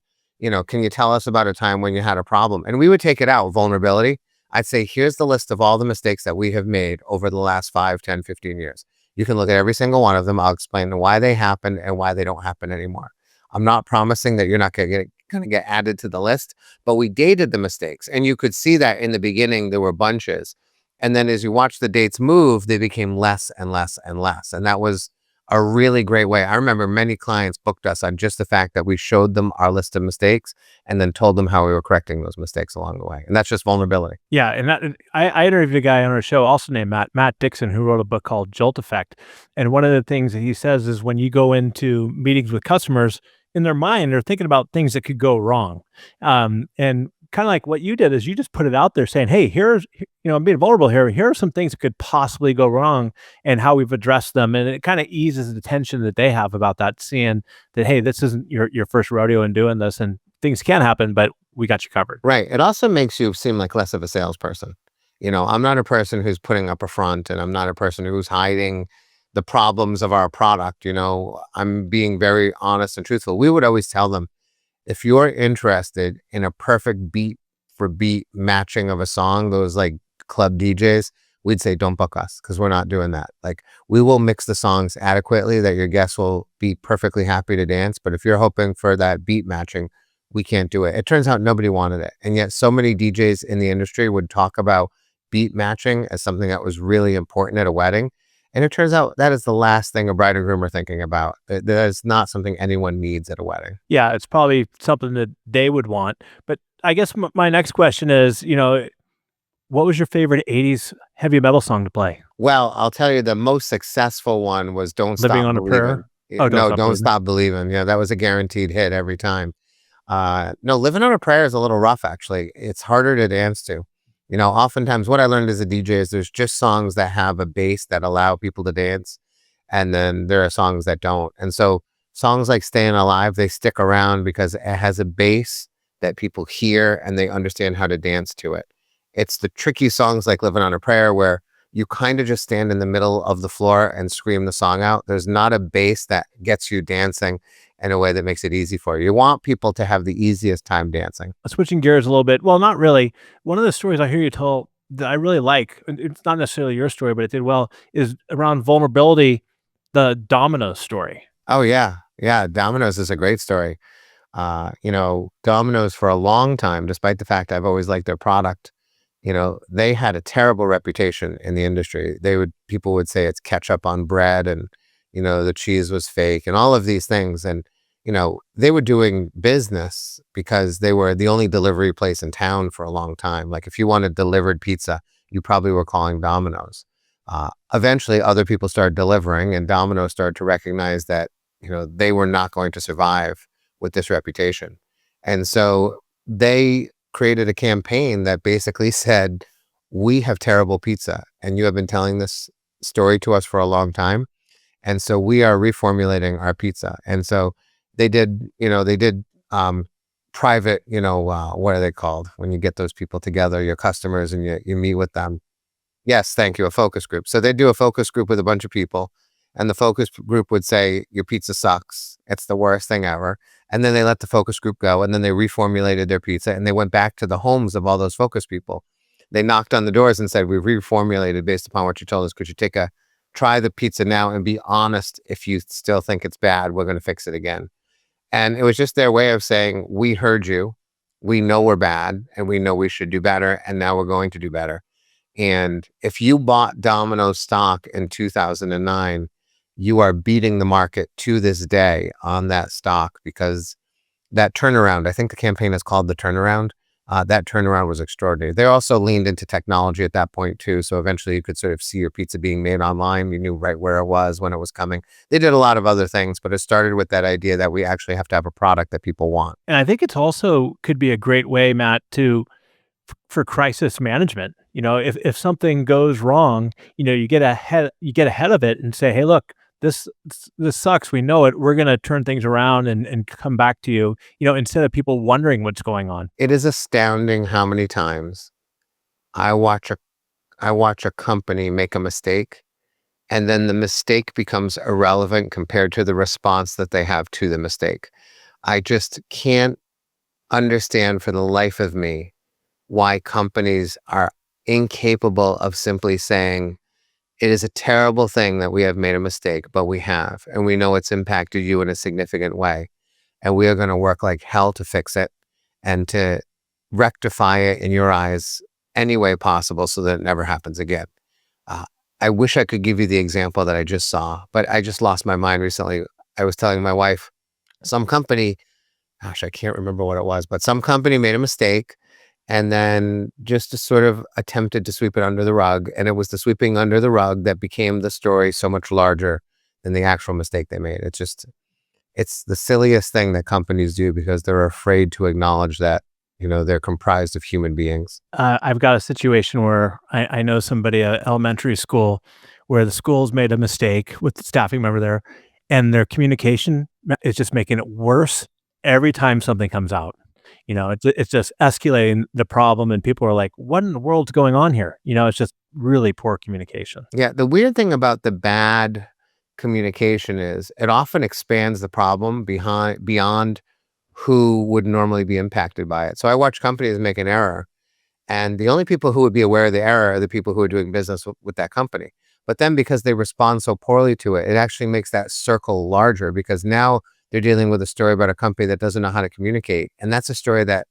can you tell us about a time when you had a problem? And we would take it out, vulnerability. I'd say, here's the list of all the mistakes that we have made over the last 5, 10, 15 years. You can look at every single one of them. I'll explain why they happened and why they don't happen anymore. I'm not promising that you're not going to get added to the list, but we dated the mistakes. And you could see that in the beginning, there were bunches. And then as you watch the dates move, they became less and less and less. And that was a really great way. I remember many clients booked us on just the fact that we showed them our list of mistakes and then told them how we were correcting those mistakes along the way. And that's just vulnerability. Yeah. And I interviewed a guy on our show also named Matt Dixon, who wrote a book called Jolt Effect. And one of the things that he says is when you go into meetings with customers, in their mind, they're thinking about things that could go wrong. And kind of like what you did is you just put it out there saying, hey, I'm being vulnerable here. Here are some things that could possibly go wrong and how we've addressed them. And it kind of eases the tension that they have about that, seeing that, hey, this isn't your first rodeo in doing this and things can happen, but we got you covered. Right. It also makes you seem like less of a salesperson. I'm not a person who's putting up a front, and I'm not a person who's hiding the problems of our product. I'm being very honest and truthful. We would always tell them, if you're interested in a perfect beat for beat matching of a song, those like club DJs, we'd say, don't book us, because we're not doing that. Like, we will mix the songs adequately that your guests will be perfectly happy to dance. But if you're hoping for that beat matching, we can't do it. It turns out nobody wanted it. And yet so many DJs in the industry would talk about beat matching as something that was really important at a wedding. And it turns out that is the last thing a bride and groom are thinking about. That is not something anyone needs at a wedding. Yeah, it's probably something that they would want. But I guess my next question is, what was your favorite 80s heavy metal song to play? Well, I'll tell you, the most successful one was Don't Stop Living on Believing. a Prayer? Oh, Don't Stop Believing. Yeah, that was a guaranteed hit every time. No, Living on a Prayer is a little rough, actually. It's harder to dance to. Oftentimes what I learned as a DJ is there's just songs that have a bass that allow people to dance. And then there are songs that don't. And so songs like Staying Alive, they stick around because it has a bass that people hear and they understand how to dance to it. It's the tricky songs like Living on a Prayer where you kind of just stand in the middle of the floor and scream the song out. There's not a bass that gets you dancing in a way that makes it easy for you. You want people to have the easiest time dancing. Switching gears a little bit. Well, not really. One of the stories I hear you tell that I really like, and it's not necessarily your story, but it did well, is around vulnerability, the Domino story. Oh, yeah. Yeah. Domino's is a great story. Domino's for a long time, despite the fact I've always liked their product, they had a terrible reputation in the industry. People would say it's ketchup on bread and, the cheese was fake and all of these things. And, they were doing business because they were the only delivery place in town for a long time. Like if you wanted delivered pizza, you probably were calling Domino's. Eventually other people started delivering and Domino's started to recognize that, they were not going to survive with this reputation. And so they created a campaign that basically said, we have terrible pizza and you have been telling this story to us for a long time. And so we are reformulating our pizza. And so they did private, what are they called? When you get those people together, your customers, and you meet with them. Yes, thank you. A focus group. So they do a focus group with a bunch of people. And the focus group would say, your pizza sucks. It's the worst thing ever. And then they let the focus group go. And then they reformulated their pizza. And they went back to the homes of all those focus people. They knocked on the doors and said, we reformulated based upon what you told us. Could you try the pizza now and be honest? If you still think it's bad, we're going to fix it again. And it was just their way of saying, we heard you. We know we're bad and we know we should do better. And now we're going to do better. And if you bought Domino's stock in 2009, you are beating the market to this day on that stock because that turnaround, I think the campaign is called The Turnaround. That turnaround was extraordinary. They also leaned into technology at that point too. So eventually you could sort of see your pizza being made online. You knew right where it was, when it was coming. They did a lot of other things, but it started with that idea that we actually have to have a product that people want. And I think it's also could be a great way, Matt, for crisis management. If something goes wrong, you get ahead of it and say, hey, look, this sucks. We know it. We're going to turn things around and come back to you, instead of people wondering what's going on. It is astounding how many times I watch a company make a mistake and then the mistake becomes irrelevant compared to the response that they have to the mistake. I just can't understand for the life of me why companies are incapable of simply saying, it is a terrible thing that we have made a mistake, but we have, and we know it's impacted you in a significant way. And we are going to work like hell to fix it and to rectify it in your eyes any way possible so that it never happens again. I wish I could give you the example that I just saw, but I just lost my mind recently. I was telling my wife, some company, I can't remember what it was, but some company made a mistake and then just sort of attempted to sweep it under the rug. And it was the sweeping under the rug that became the story so much larger than the actual mistake they made. It's the silliest thing that companies do because they're afraid to acknowledge that, they're comprised of human beings. I've got a situation where I know somebody at elementary school where the school's made a mistake with the staffing member there, and their communication is just making it worse every time something comes out. It's just escalating the problem, and people are like, what in the world's going on here? It's just really poor communication. Yeah. The weird thing about the bad communication is it often expands the problem beyond who would normally be impacted by it. So I watch companies make an error, and the only people who would be aware of the error are the people who are doing business with that company. But then because they respond so poorly to it, it actually makes that circle larger because now they're dealing with a story about a company that doesn't know how to communicate. And that's a story that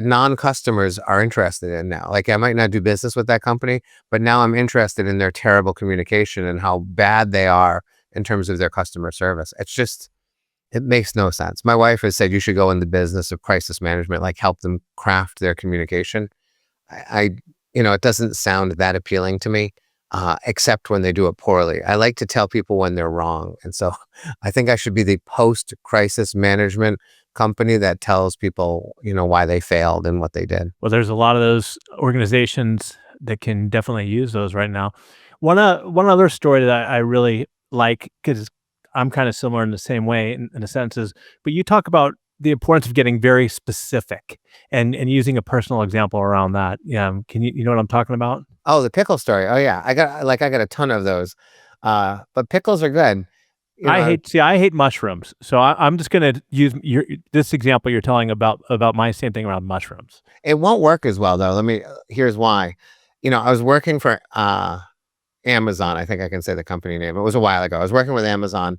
non-customers are interested in now. Like I might not do business with that company, but now I'm interested in their terrible communication and how bad they are in terms of their customer service. It makes no sense. My wife has said you should go in the business of crisis management, like help them craft their communication. It doesn't sound that appealing to me. Except when they do it poorly. I like to tell people when they're wrong. And so I think I should be the post-crisis management company that tells people, why they failed and what they did. Well, there's a lot of those organizations that can definitely use those right now. One other story that I really like, because I'm kind of similar in the same way in a sense is, but you talk about the importance of getting very specific and using a personal example around that. Yeah, can you know what I'm talking about? Oh, the pickle story. Oh yeah, I got a ton of those. But pickles are good. You know, I hate mushrooms, so I'm just gonna use this example you're telling about my same thing around mushrooms. it won't work as well though. Here's why. I was working for Amazon. I think I can say the company name. It was a while ago. I was working with Amazon.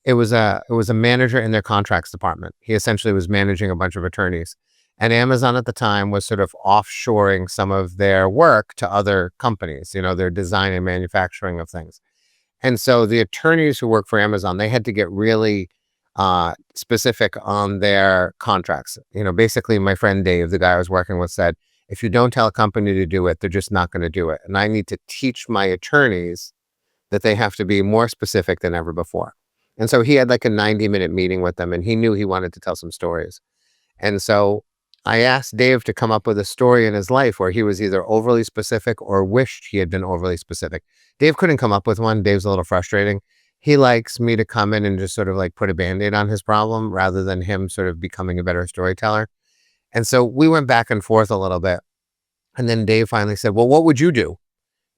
It was a manager in their contracts department. He essentially was managing a bunch of attorneys. And Amazon at the time was sort of offshoring some of their work to other companies, their design and manufacturing of things. And so the attorneys who work for Amazon, they had to get really specific on their contracts. Basically, my friend Dave, the guy I was working with, said, if you don't tell a company to do it, they're just not going to do it. And I need to teach my attorneys that they have to be more specific than ever before. And so he had like a 90-minute meeting with them, and he knew he wanted to tell some stories. And so I asked Dave to come up with a story in his life where he was either overly specific or wished he had been overly specific. Dave couldn't come up with one. Dave's a little frustrating. He likes me to come in and just sort of like put a Band-Aid on his problem rather than him sort of becoming a better storyteller. And so we went back and forth a little bit. And then Dave finally said, well, what would you do?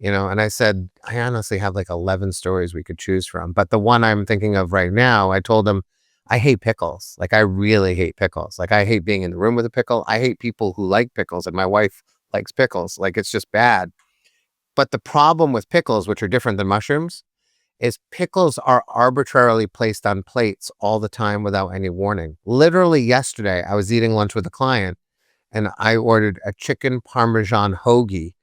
And I said, I honestly have like 11 stories we could choose from. But the one I'm thinking of right now, I told him, I hate pickles. Like, I really hate pickles. Like, I hate being in the room with a pickle. I hate people who like pickles. And my wife likes pickles. Like, it's just bad. But the problem with pickles, which are different than mushrooms, is pickles are arbitrarily placed on plates all the time without any warning. Literally yesterday, I was eating lunch with a client and I ordered a chicken Parmesan hoagie.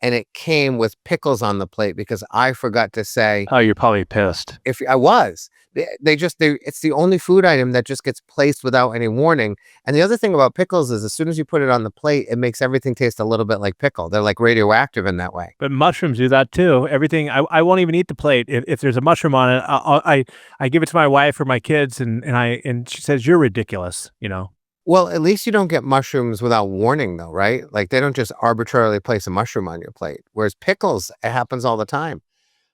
And it came with pickles on the plate because I forgot to say, Oh, you're probably pissed. if I was, it's the only food item that just gets placed without any warning. And the other thing about pickles is as soon as you put it on the plate, it makes everything taste a little bit like pickle. They're like radioactive in that way. But mushrooms do that too. Everything I won't even eat the plate if there's a mushroom on it. I give it to my wife or my kids, and she says you're ridiculous. Well, at least you don't get mushrooms without warning though, right? Like they don't just arbitrarily place a mushroom on your plate. Whereas pickles, it happens all the time.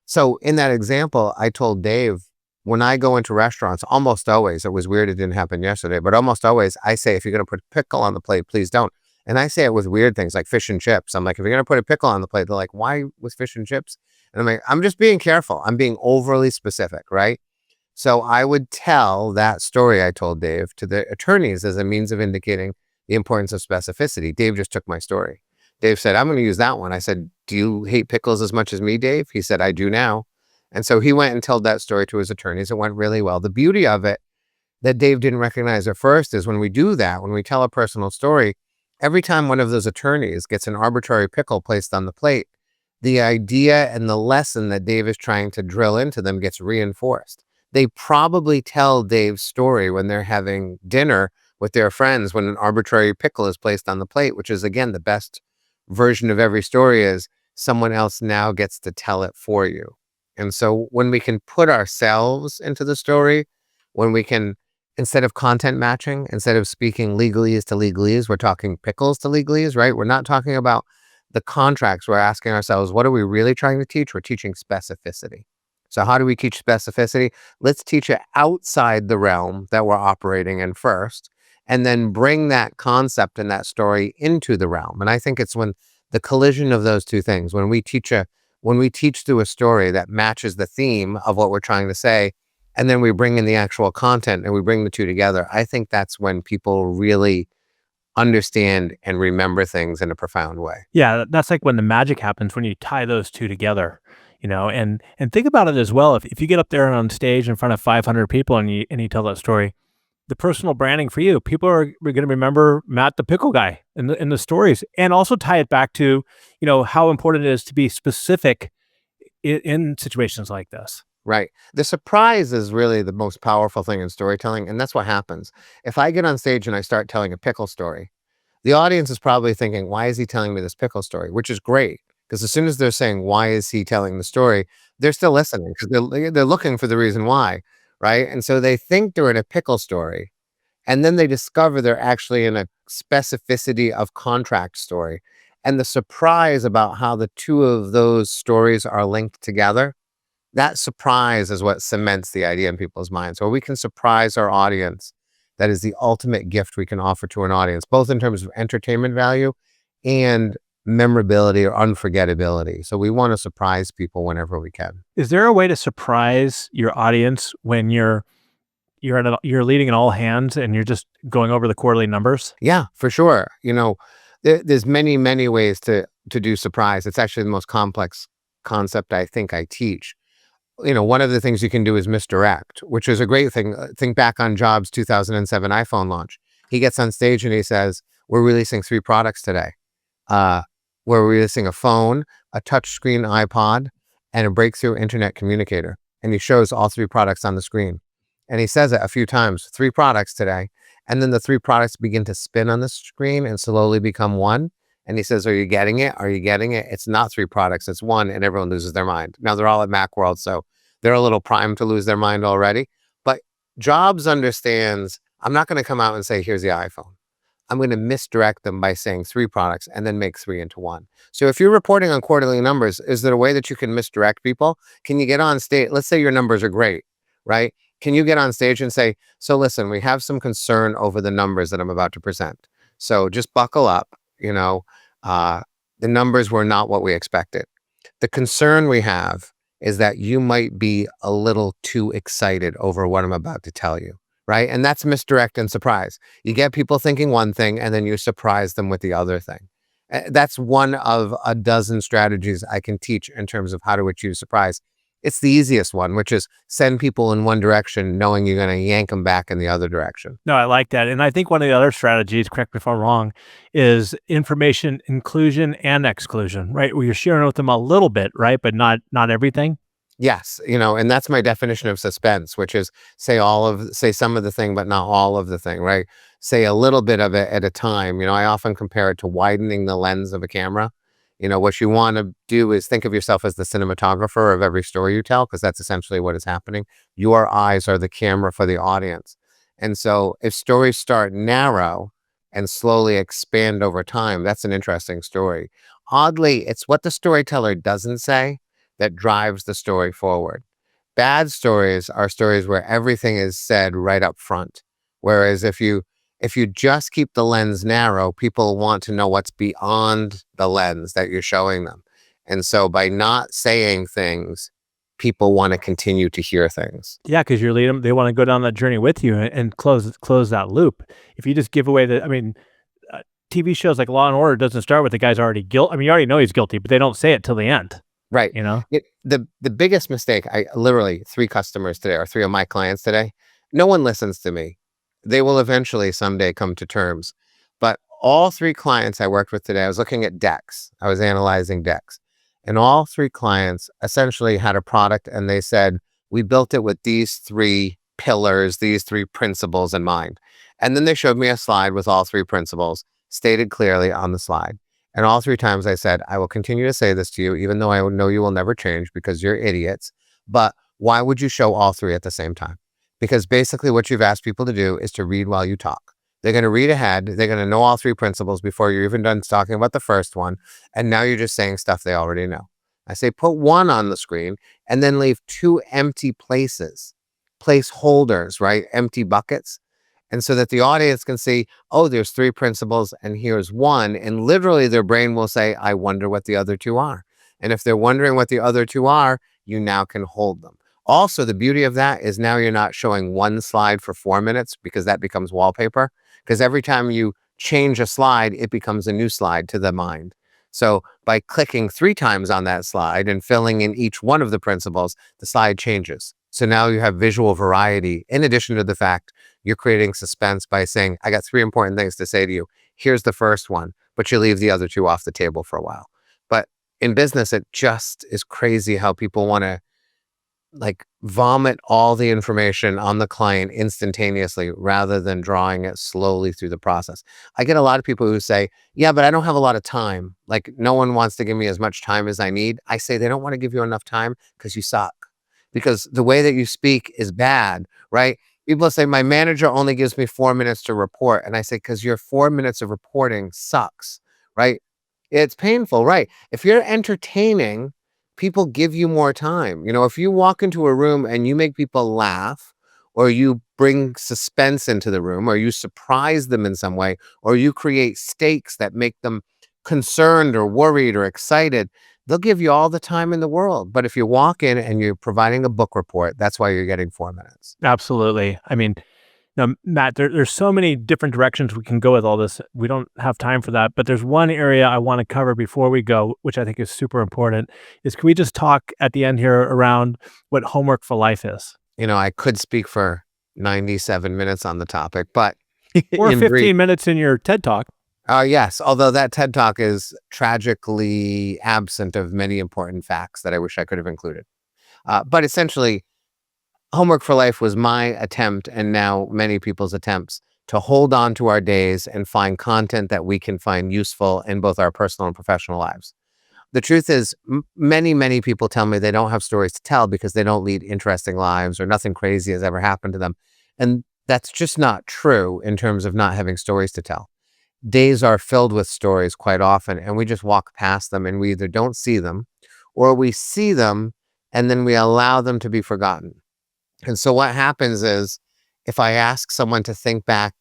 So in that example, I told Dave, when I go into restaurants, almost always, it was weird it didn't happen yesterday, but almost always I say, if you're going to put pickle on the plate, please don't. And I say it with weird things like fish and chips. I'm like, if you're going to put a pickle on the plate, they're like, why with fish and chips? And I'm like, I'm just being careful. I'm being overly specific, right? So I would tell that story I told Dave to the attorneys as a means of indicating the importance of specificity. Dave just took my story. Dave said, I'm going to use that one. I said, do you hate pickles as much as me, Dave? He said, I do now. And so he went and told that story to his attorneys. It went really well. The beauty of it that Dave didn't recognize at first is when we do that, when we tell a personal story, every time one of those attorneys gets an arbitrary pickle placed on the plate, the idea and the lesson that Dave is trying to drill into them gets reinforced. They probably tell Dave's story when they're having dinner with their friends when an arbitrary pickle is placed on the plate, which is, again, the best version of every story is someone else now gets to tell it for you. And so when we can put ourselves into the story, when we can, instead of content matching, instead of speaking legalese to legalese, we're talking pickles to legalese, right? We're not talking about the contracts. We're asking ourselves, what are we really trying to teach? We're teaching specificity. So how do we teach specificity? Let's teach it outside the realm that we're operating in first, and then bring that concept and that story into the realm. And I think it's when the collision of those two things, when we teach through a story that matches the theme of what we're trying to say, and then we bring in the actual content and we bring the two together, I think that's when people really understand and remember things in a profound way. Yeah, that's like when the magic happens when you tie those two together. And think about it as well. If you get up there on stage in front of 500 people and you tell that story, the personal branding for you, people are going to remember Matt the pickle guy in the stories, and also tie it back to how important it is to be specific in situations like this. Right. The surprise is really the most powerful thing in storytelling, and that's what happens. If I get on stage and I start telling a pickle story, the audience is probably thinking, why is he telling me this pickle story? Which is great. Because as soon as they're saying, why is he telling the story, they're still listening because they're looking for the reason why, right? And so they think they're in a pickle story. And then they discover they're actually in a specificity of contract story. And the surprise about how the two of those stories are linked together, that surprise is what cements the idea in people's minds. Or we can surprise our audience. That is the ultimate gift we can offer to an audience, both in terms of entertainment value and memorability or unforgettability. So we want to surprise people whenever we can. Is there a way to surprise your audience when you're leading an all hands and you're just going over the quarterly numbers? Yeah, for sure. There's many ways to do surprise. It's actually the most complex concept I think I teach. One of the things you can do is misdirect, which is a great thing. Think back on Jobs' 2007 iPhone launch. He gets on stage and he says, "We're releasing 3 products today. Uh, we're releasing a phone, a touchscreen iPod, and a breakthrough internet communicator." And he shows all 3 products on the screen. And he says it a few times, 3 products today. And then the 3 products begin to spin on the screen and slowly become one. And he says, "Are you getting it? Are you getting it? It's not 3 products, it's one." And everyone loses their mind. Now they're all at Macworld, so they're a little primed to lose their mind already. But Jobs understands, I'm not going to come out and say, "Here's the iPhone." I'm going to misdirect them by saying 3 products and then make 3 into 1. So if you're reporting on quarterly numbers, is there a way that you can misdirect people? Can you get on stage? Let's say your numbers are great, right? Can you get on stage and say, "So listen, we have some concern over the numbers that I'm about to present. So just buckle up. Uh, the numbers were not what we expected. The concern we have is that you might be a little too excited over what I'm about to tell you." Right? And that's misdirect and surprise. You get people thinking one thing and then you surprise them with the other thing. That's one of a dozen strategies I can teach in terms of how to achieve surprise. It's the easiest one, which is send people in one direction, knowing you're going to yank them back in the other direction. No, I like that. And I think one of the other strategies, correct me if I'm wrong, is information inclusion and exclusion, right? Where you're sharing with them a little bit, right? But not everything. Yes, and that's my definition of suspense, which is say some of the thing, but not all of the thing, right? Say a little bit of it at a time. I often compare it to widening the lens of a camera. What you want to do is think of yourself as the cinematographer of every story you tell, because that's essentially what is happening. Your eyes are the camera for the audience. And so if stories start narrow and slowly expand over time, that's an interesting story. Oddly, it's what the storyteller doesn't say that drives the story forward. Bad stories are stories where everything is said right up front. Whereas if you just keep the lens narrow, people want to know what's beyond the lens that you're showing them. And so by not saying things, people want to continue to hear things. Yeah, because you're leading them. They want to go down that journey with you and close that loop. If you just give away TV shows like Law and Order doesn't start with the guy's already guilty. You already know he's guilty, but they don't say it till the end. Right. The biggest mistake, I literally 3 customers today, or 3 of my clients today, no one listens to me. They will eventually someday come to terms. But all 3 clients I worked with today, I was looking at decks. I was analyzing decks. And all 3 clients essentially had a product and they said, "We built it with these 3 pillars, these 3 principles in mind." And then they showed me a slide with all 3 principles stated clearly on the slide. And all 3 times I said, "I will continue to say this to you, even though I know you will never change because you're idiots. But why would you show all 3 at the same time? Because basically what you've asked people to do is to read while you talk. They're going to read ahead. They're going to know all 3 principles before you're even done talking about the first one. And now you're just saying stuff they already know." I say, put 1 on the screen and then leave 2 empty placeholders, right? Empty buckets. And so that the audience can see, oh, there's 3 principles and here's 1. And literally their brain will say, "I wonder what the other 2 are." And if they're wondering what the other 2 are, you now can hold them. Also, the beauty of that is now you're not showing 1 slide for 4 minutes, because that becomes wallpaper. Because every time you change a slide, it becomes a new slide to the mind. So by clicking 3 times on that slide and filling in each one of the principles, the slide changes. So now you have visual variety, in addition to the fact you're creating suspense by saying, "I got 3 important things to say to you. Here's the first one," but you leave the other 2 off the table for a while. But in business, it just is crazy how people want to vomit all the information on the client instantaneously rather than drawing it slowly through the process. I get a lot of people who say, "Yeah, but I don't have a lot of time. No one wants to give me as much time as I need." I say they don't want to give you enough time because you suck. Because the way that you speak is bad, right? People say, my manager only gives me 4 minutes to report. And I say, because your 4 minutes of reporting sucks, right? It's painful, right? If you're entertaining, people give you more time. If you walk into a room and you make people laugh, or you bring suspense into the room, or you surprise them in some way, or you create stakes that make them concerned or worried or excited, they'll give you all the time in the world. But if you walk in and you're providing a book report, that's why you're getting 4 minutes. Absolutely. I mean, now, Matt, there's so many different directions we can go with all this. We don't have time for that, but there's one area I want to cover before we go, which I think is super important, is can we just talk at the end here around what homework for life is? I could speak for 97 minutes on the topic, but Or in 15 brief, minutes in your TED Talk. yes, although that TED Talk is tragically absent of many important facts that I wish I could have included. But essentially, Homework for Life was my attempt, and now many people's attempts, to hold on to our days and find content that we can find useful in both our personal and professional lives. The truth is, many, many people tell me they don't have stories to tell because they don't lead interesting lives or nothing crazy has ever happened to them. And that's just not true in terms of not having stories to tell. Days are filled with stories quite often, and we just walk past them and we either don't see them or we see them and then we allow them to be forgotten. And so what happens is, if I ask someone to think back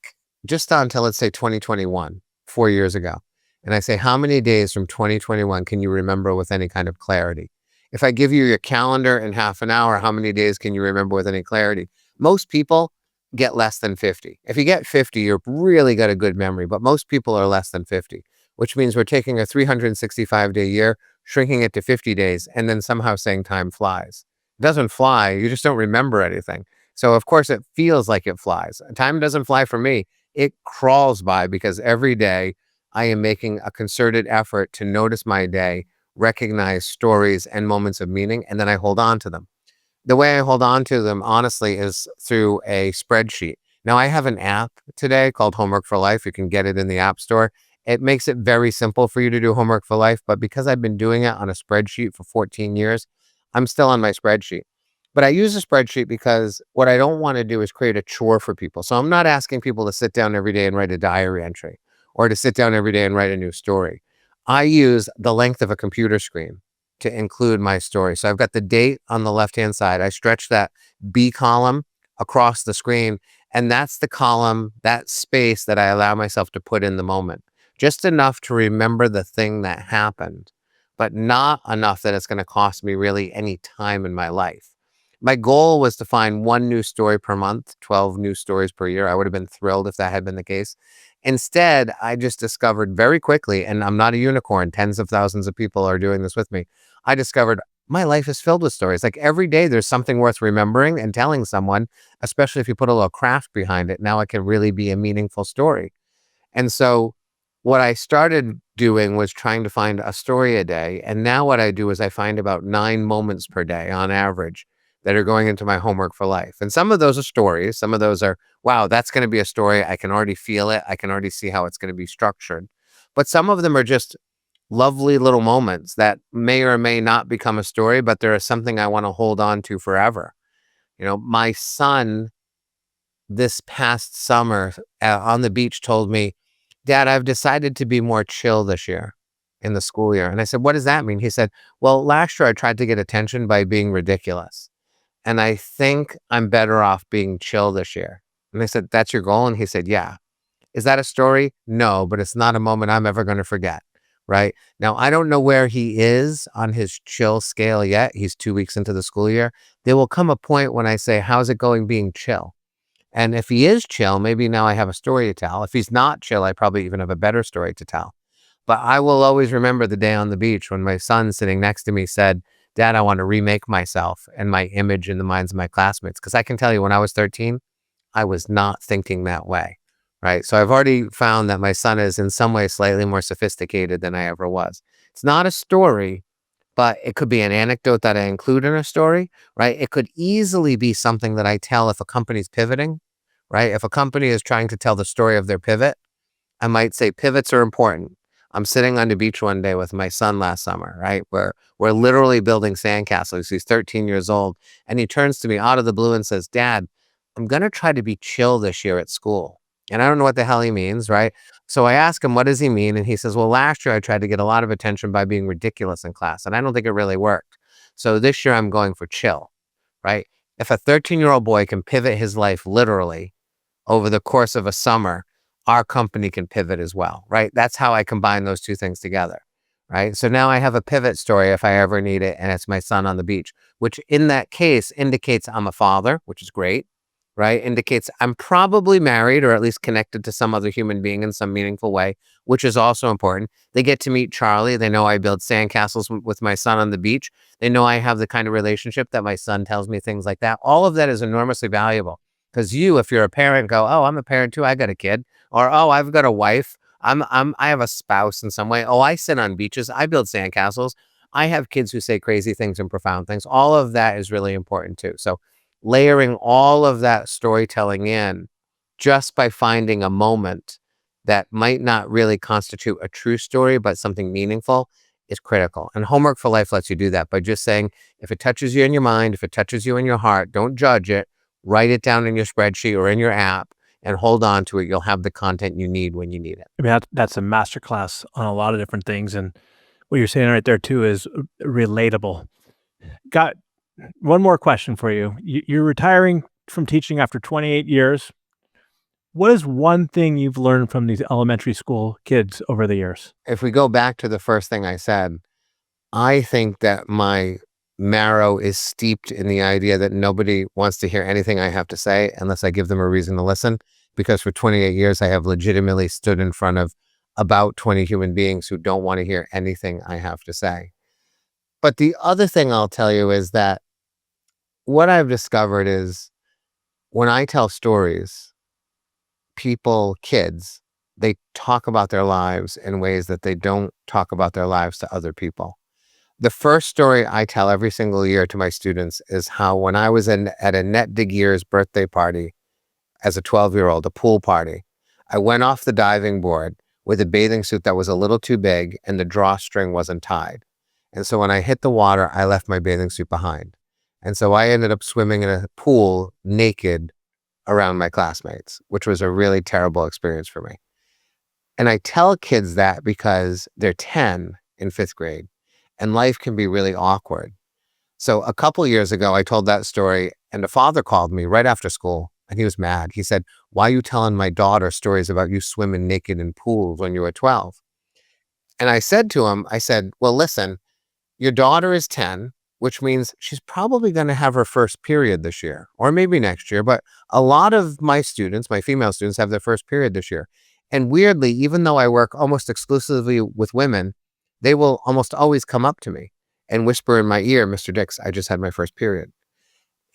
just onto, let's say, 2021, 4 years ago, and I say, how many days from 2021 can you remember with any kind of clarity? If I give you your calendar in half an hour, how many days can you remember with any clarity? Most people get less than 50. If you get 50, you've really got a good memory, but most people are less than 50, which means we're taking a 365-day year, shrinking it to 50 days, and then somehow saying time flies. It doesn't fly. You just don't remember anything. So, of course, it feels like it flies. Time doesn't fly for me. It crawls by because every day I am making a concerted effort to notice my day, recognize stories and moments of meaning, and then I hold on to them. The way I hold on to them, honestly, is through a spreadsheet. Now, I have an app today called Homework for Life. You can get it in the App Store. It makes it very simple for you to do Homework for Life, but because I've been doing it on a spreadsheet for 14 years, I'm still on my spreadsheet. But I use a spreadsheet because what I don't want to do is create a chore for people. So I'm not asking people to sit down every day and write a diary entry or to sit down every day and write a new story. I use the length of a computer screen to include my story. So I've got the date on the left-hand side. I stretch that B column across the screen, and that's the column, that space that I allow myself to put in the moment. Just enough to remember the thing that happened, but not enough that it's going to cost me really any time in my life. My goal was to find one new story per month, 12 new stories per year. I would have been thrilled if that had been the case. Instead, I just discovered very quickly, and I'm not a unicorn, tens of thousands of people are doing this with me. I discovered my life is filled with stories. Like every day, there's something worth remembering and telling someone, especially if you put a little craft behind it. Now it can really be a meaningful story. And so what I started doing was trying to find a story a day. And now what I do is I find about 9 moments per day on average that are going into my Homework for Life. And some of those are stories. Some of those are, wow, that's going to be a story. I can already feel it. I can already see how it's going to be structured. But some of them are just lovely little moments that may or may not become a story, but there is something I want to hold on to forever. My son this past summer on the beach told me, Dad, I've decided to be more chill this year in the school year. And I said, what does that mean? He said, well, last year I tried to get attention by being ridiculous. And I think I'm better off being chill this year. And I said, that's your goal? And he said, yeah. Is that a story? No, but it's not a moment I'm ever going to forget. Right now, I don't know where he is on his chill scale yet. He's 2 weeks into the school year. There will come a point when I say, how's it going being chill? And if he is chill, maybe now I have a story to tell. If he's not chill, I probably even have a better story to tell. But I will always remember the day on the beach when my son sitting next to me said, Dad, I want to remake myself and my image in the minds of my classmates. Because I can tell you, when I was 13, I was not thinking that way. Right. So I've already found that my son is in some ways slightly more sophisticated than I ever was. It's not a story, but it could be an anecdote that I include in a story. Right. It could easily be something that I tell if a company's pivoting. Right. If a company is trying to tell the story of their pivot, I might say pivots are important. I'm sitting on the beach one day with my son last summer, right? We're literally building sandcastles. He's 13 years old. And he turns to me out of the blue and says, Dad, I'm going to try to be chill this year at school. And I don't know what the hell he means, right? So I ask him, what does he mean? And he says, well, last year I tried to get a lot of attention by being ridiculous in class. And I don't think it really worked. So this year I'm going for chill, right? If a 13-year-old boy can pivot his life literally over the course of a summer, our company can pivot as well, right? That's how I combine those two things together, right? So now I have a pivot story if I ever need it, and it's my son on the beach, which in that case indicates I'm a father, which is great, right? Indicates I'm probably married or at least connected to some other human being in some meaningful way, which is also important. They get to meet Charlie. They know I build sandcastles with my son on the beach. They know I have the kind of relationship that my son tells me things like that. All of that is enormously valuable because you, if you're a parent, go, oh, I'm a parent too. I got a kid, or oh, I've got a wife. I have a spouse in some way. Oh, I sit on beaches. I build sandcastles. I have kids who say crazy things and profound things. All of that is really important too. So layering all of that storytelling in just by finding a moment that might not really constitute a true story, but something meaningful is critical. And Homework for Life lets you do that by just saying, if it touches you in your mind, if it touches you in your heart, don't judge it, write it down in your spreadsheet or in your app and hold on to it. You'll have the content you need when you need it. I mean, that's a masterclass on a lot of different things. And what you're saying right there too is relatable. Got one more question for you. You're retiring from teaching after 28 years. What is one thing you've learned from these elementary school kids over the years? If we go back to the first thing I said, I think that my marrow is steeped in the idea that nobody wants to hear anything I have to say unless I give them a reason to listen. Because for 28 years, I have legitimately stood in front of about 20 human beings who don't want to hear anything I have to say. But the other thing I'll tell you is that what I've discovered is when I tell stories, kids, they talk about their lives in ways that they don't talk about their lives to other people. The first story I tell every single year to my students is how when I was at a Net Dig Year's birthday party as a 12-year-old, a pool party, I went off the diving board with a bathing suit that was a little too big and the drawstring wasn't tied. And so when I hit the water, I left my bathing suit behind. And so I ended up swimming in a pool naked around my classmates, which was a really terrible experience for me. And I tell kids that because they're 10 in 5th grade and life can be really awkward. So a couple years ago, I told that story and a father called me right after school and he was mad. He said, why are you telling my daughter stories about you swimming naked in pools when you were 12? And I said to him, I said, well, listen, your daughter is 10, which means she's probably going to have her first period this year or maybe next year. But a lot of my students, my female students, have their first period this year. And weirdly, even though I work almost exclusively with women, they will almost always come up to me and whisper in my ear, Mr. Dix, I just had my first period.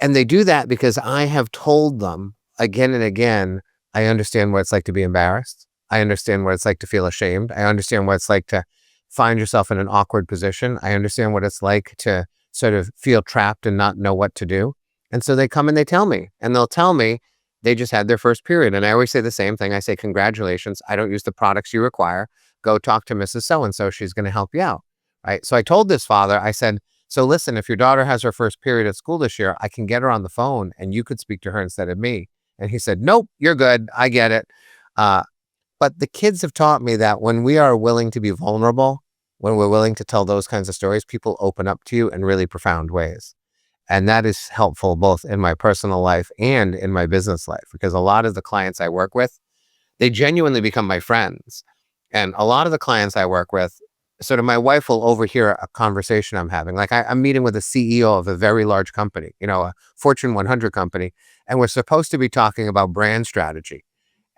And they do that because I have told them again and again, I understand what it's like to be embarrassed. I understand what it's like to feel ashamed. I understand what it's like to find yourself in an awkward position. I understand what it's like to sort of feel trapped and not know what to do. And so they come and they tell me, and they'll tell me they just had their first period. And I always say the same thing. I say, congratulations. I don't use the products you require. Go talk to Mrs. So-and-so. She's going to help you out. Right. So I told this father, I said, so listen, if your daughter has her first period at school this year, I can get her on the phone and you could speak to her instead of me. And he said, nope, you're good. I get it. But the kids have taught me that when we are willing to be vulnerable, when we're willing to tell those kinds of stories, people open up to you in really profound ways. And that is helpful both in my personal life and in my business life, because a lot of the clients I work with, they genuinely become my friends. And a lot of the clients I work with, sort of my wife will overhear a conversation I'm having. Like I'm meeting with a CEO of a very large company, a Fortune 100 company, and we're supposed to be talking about brand strategy.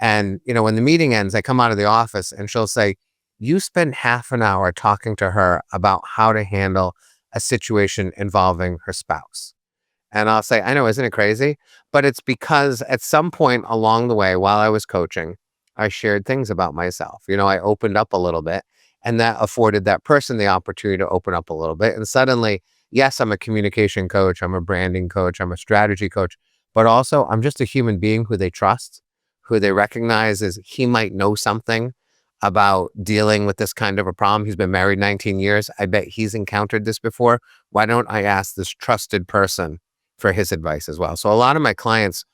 And, when the meeting ends, I come out of the office and she'll say, you spent half an hour talking to her about how to handle a situation involving her spouse. And I'll say, I know, isn't it crazy? But it's because at some point along the way, while I was coaching, I shared things about myself. I opened up a little bit and that afforded that person the opportunity to open up a little bit. And suddenly, yes, I'm a communication coach. I'm a branding coach. I'm a strategy coach, but also I'm just a human being who they trust, who they recognize as he might know something about dealing with this kind of a problem. He's been married 19 years. I bet he's encountered this before. Why don't I ask this trusted person for his advice as well? So a lot of my clients,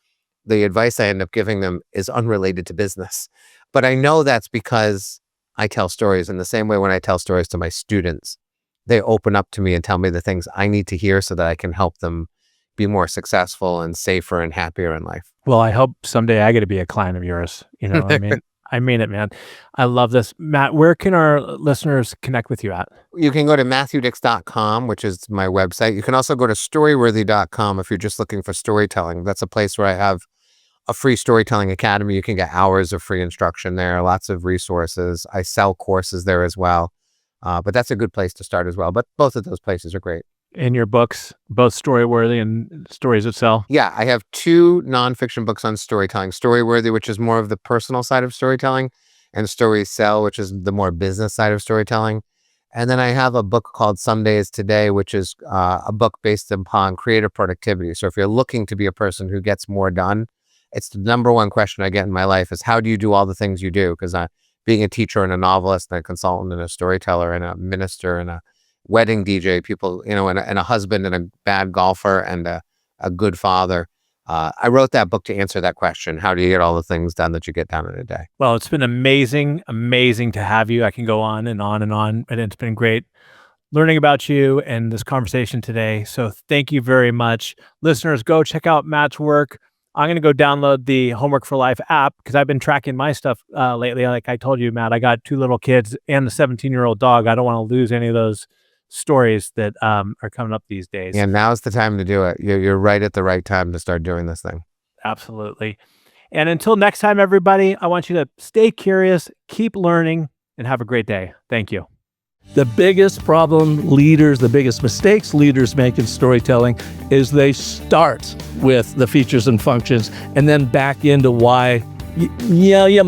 the advice I end up giving them is unrelated to business. But I know that's because I tell stories in the same way when I tell stories to my students. They open up to me and tell me the things I need to hear so that I can help them be more successful and safer and happier in life. Well, I hope someday I get to be a client of yours. You know what I mean? I mean it, man. I love this. Matt, where can our listeners connect with you at? You can go to matthewdix.com, which is my website. You can also go to storyworthy.com if you're just looking for storytelling. That's a place where I have a free storytelling academy. You can get hours of free instruction there, lots of resources. I sell courses there as well. But that's a good place to start as well. But both of those places are great. In your books, both Storyworthy and Stories That Sell? Yeah, I have 2 nonfiction books on storytelling. Storyworthy, which is more of the personal side of storytelling, and Stories Sell, which is the more business side of storytelling. And then I have a book called Some Days Today, which is a book based upon creative productivity. So if you're looking to be a person who gets more done, it's the number one question I get in my life is how do you do all the things you do? Because being a teacher and a novelist and a consultant and a storyteller and a minister and a wedding DJ, people, and a husband and a bad golfer and a good father. I wrote that book to answer that question. How do you get all the things done that you get done in a day? Well, it's been amazing to have you. I can go on and on and on, and it's been great learning about you and this conversation today. So thank you very much. Listeners, go check out Matt's work. I'm going to go download the Homework for Life app because I've been tracking my stuff lately. Like I told you, Matt, I got 2 little kids and the 17-year-old dog. I don't want to lose any of those stories that are coming up these days. Yeah, now's the time to do it. You're right at the right time to start doing this thing. Absolutely. And until next time, everybody, I want you to stay curious, keep learning, and have a great day. Thank you. The biggest problem the biggest mistakes leaders make in storytelling is they start with the features and functions and then back into why, you might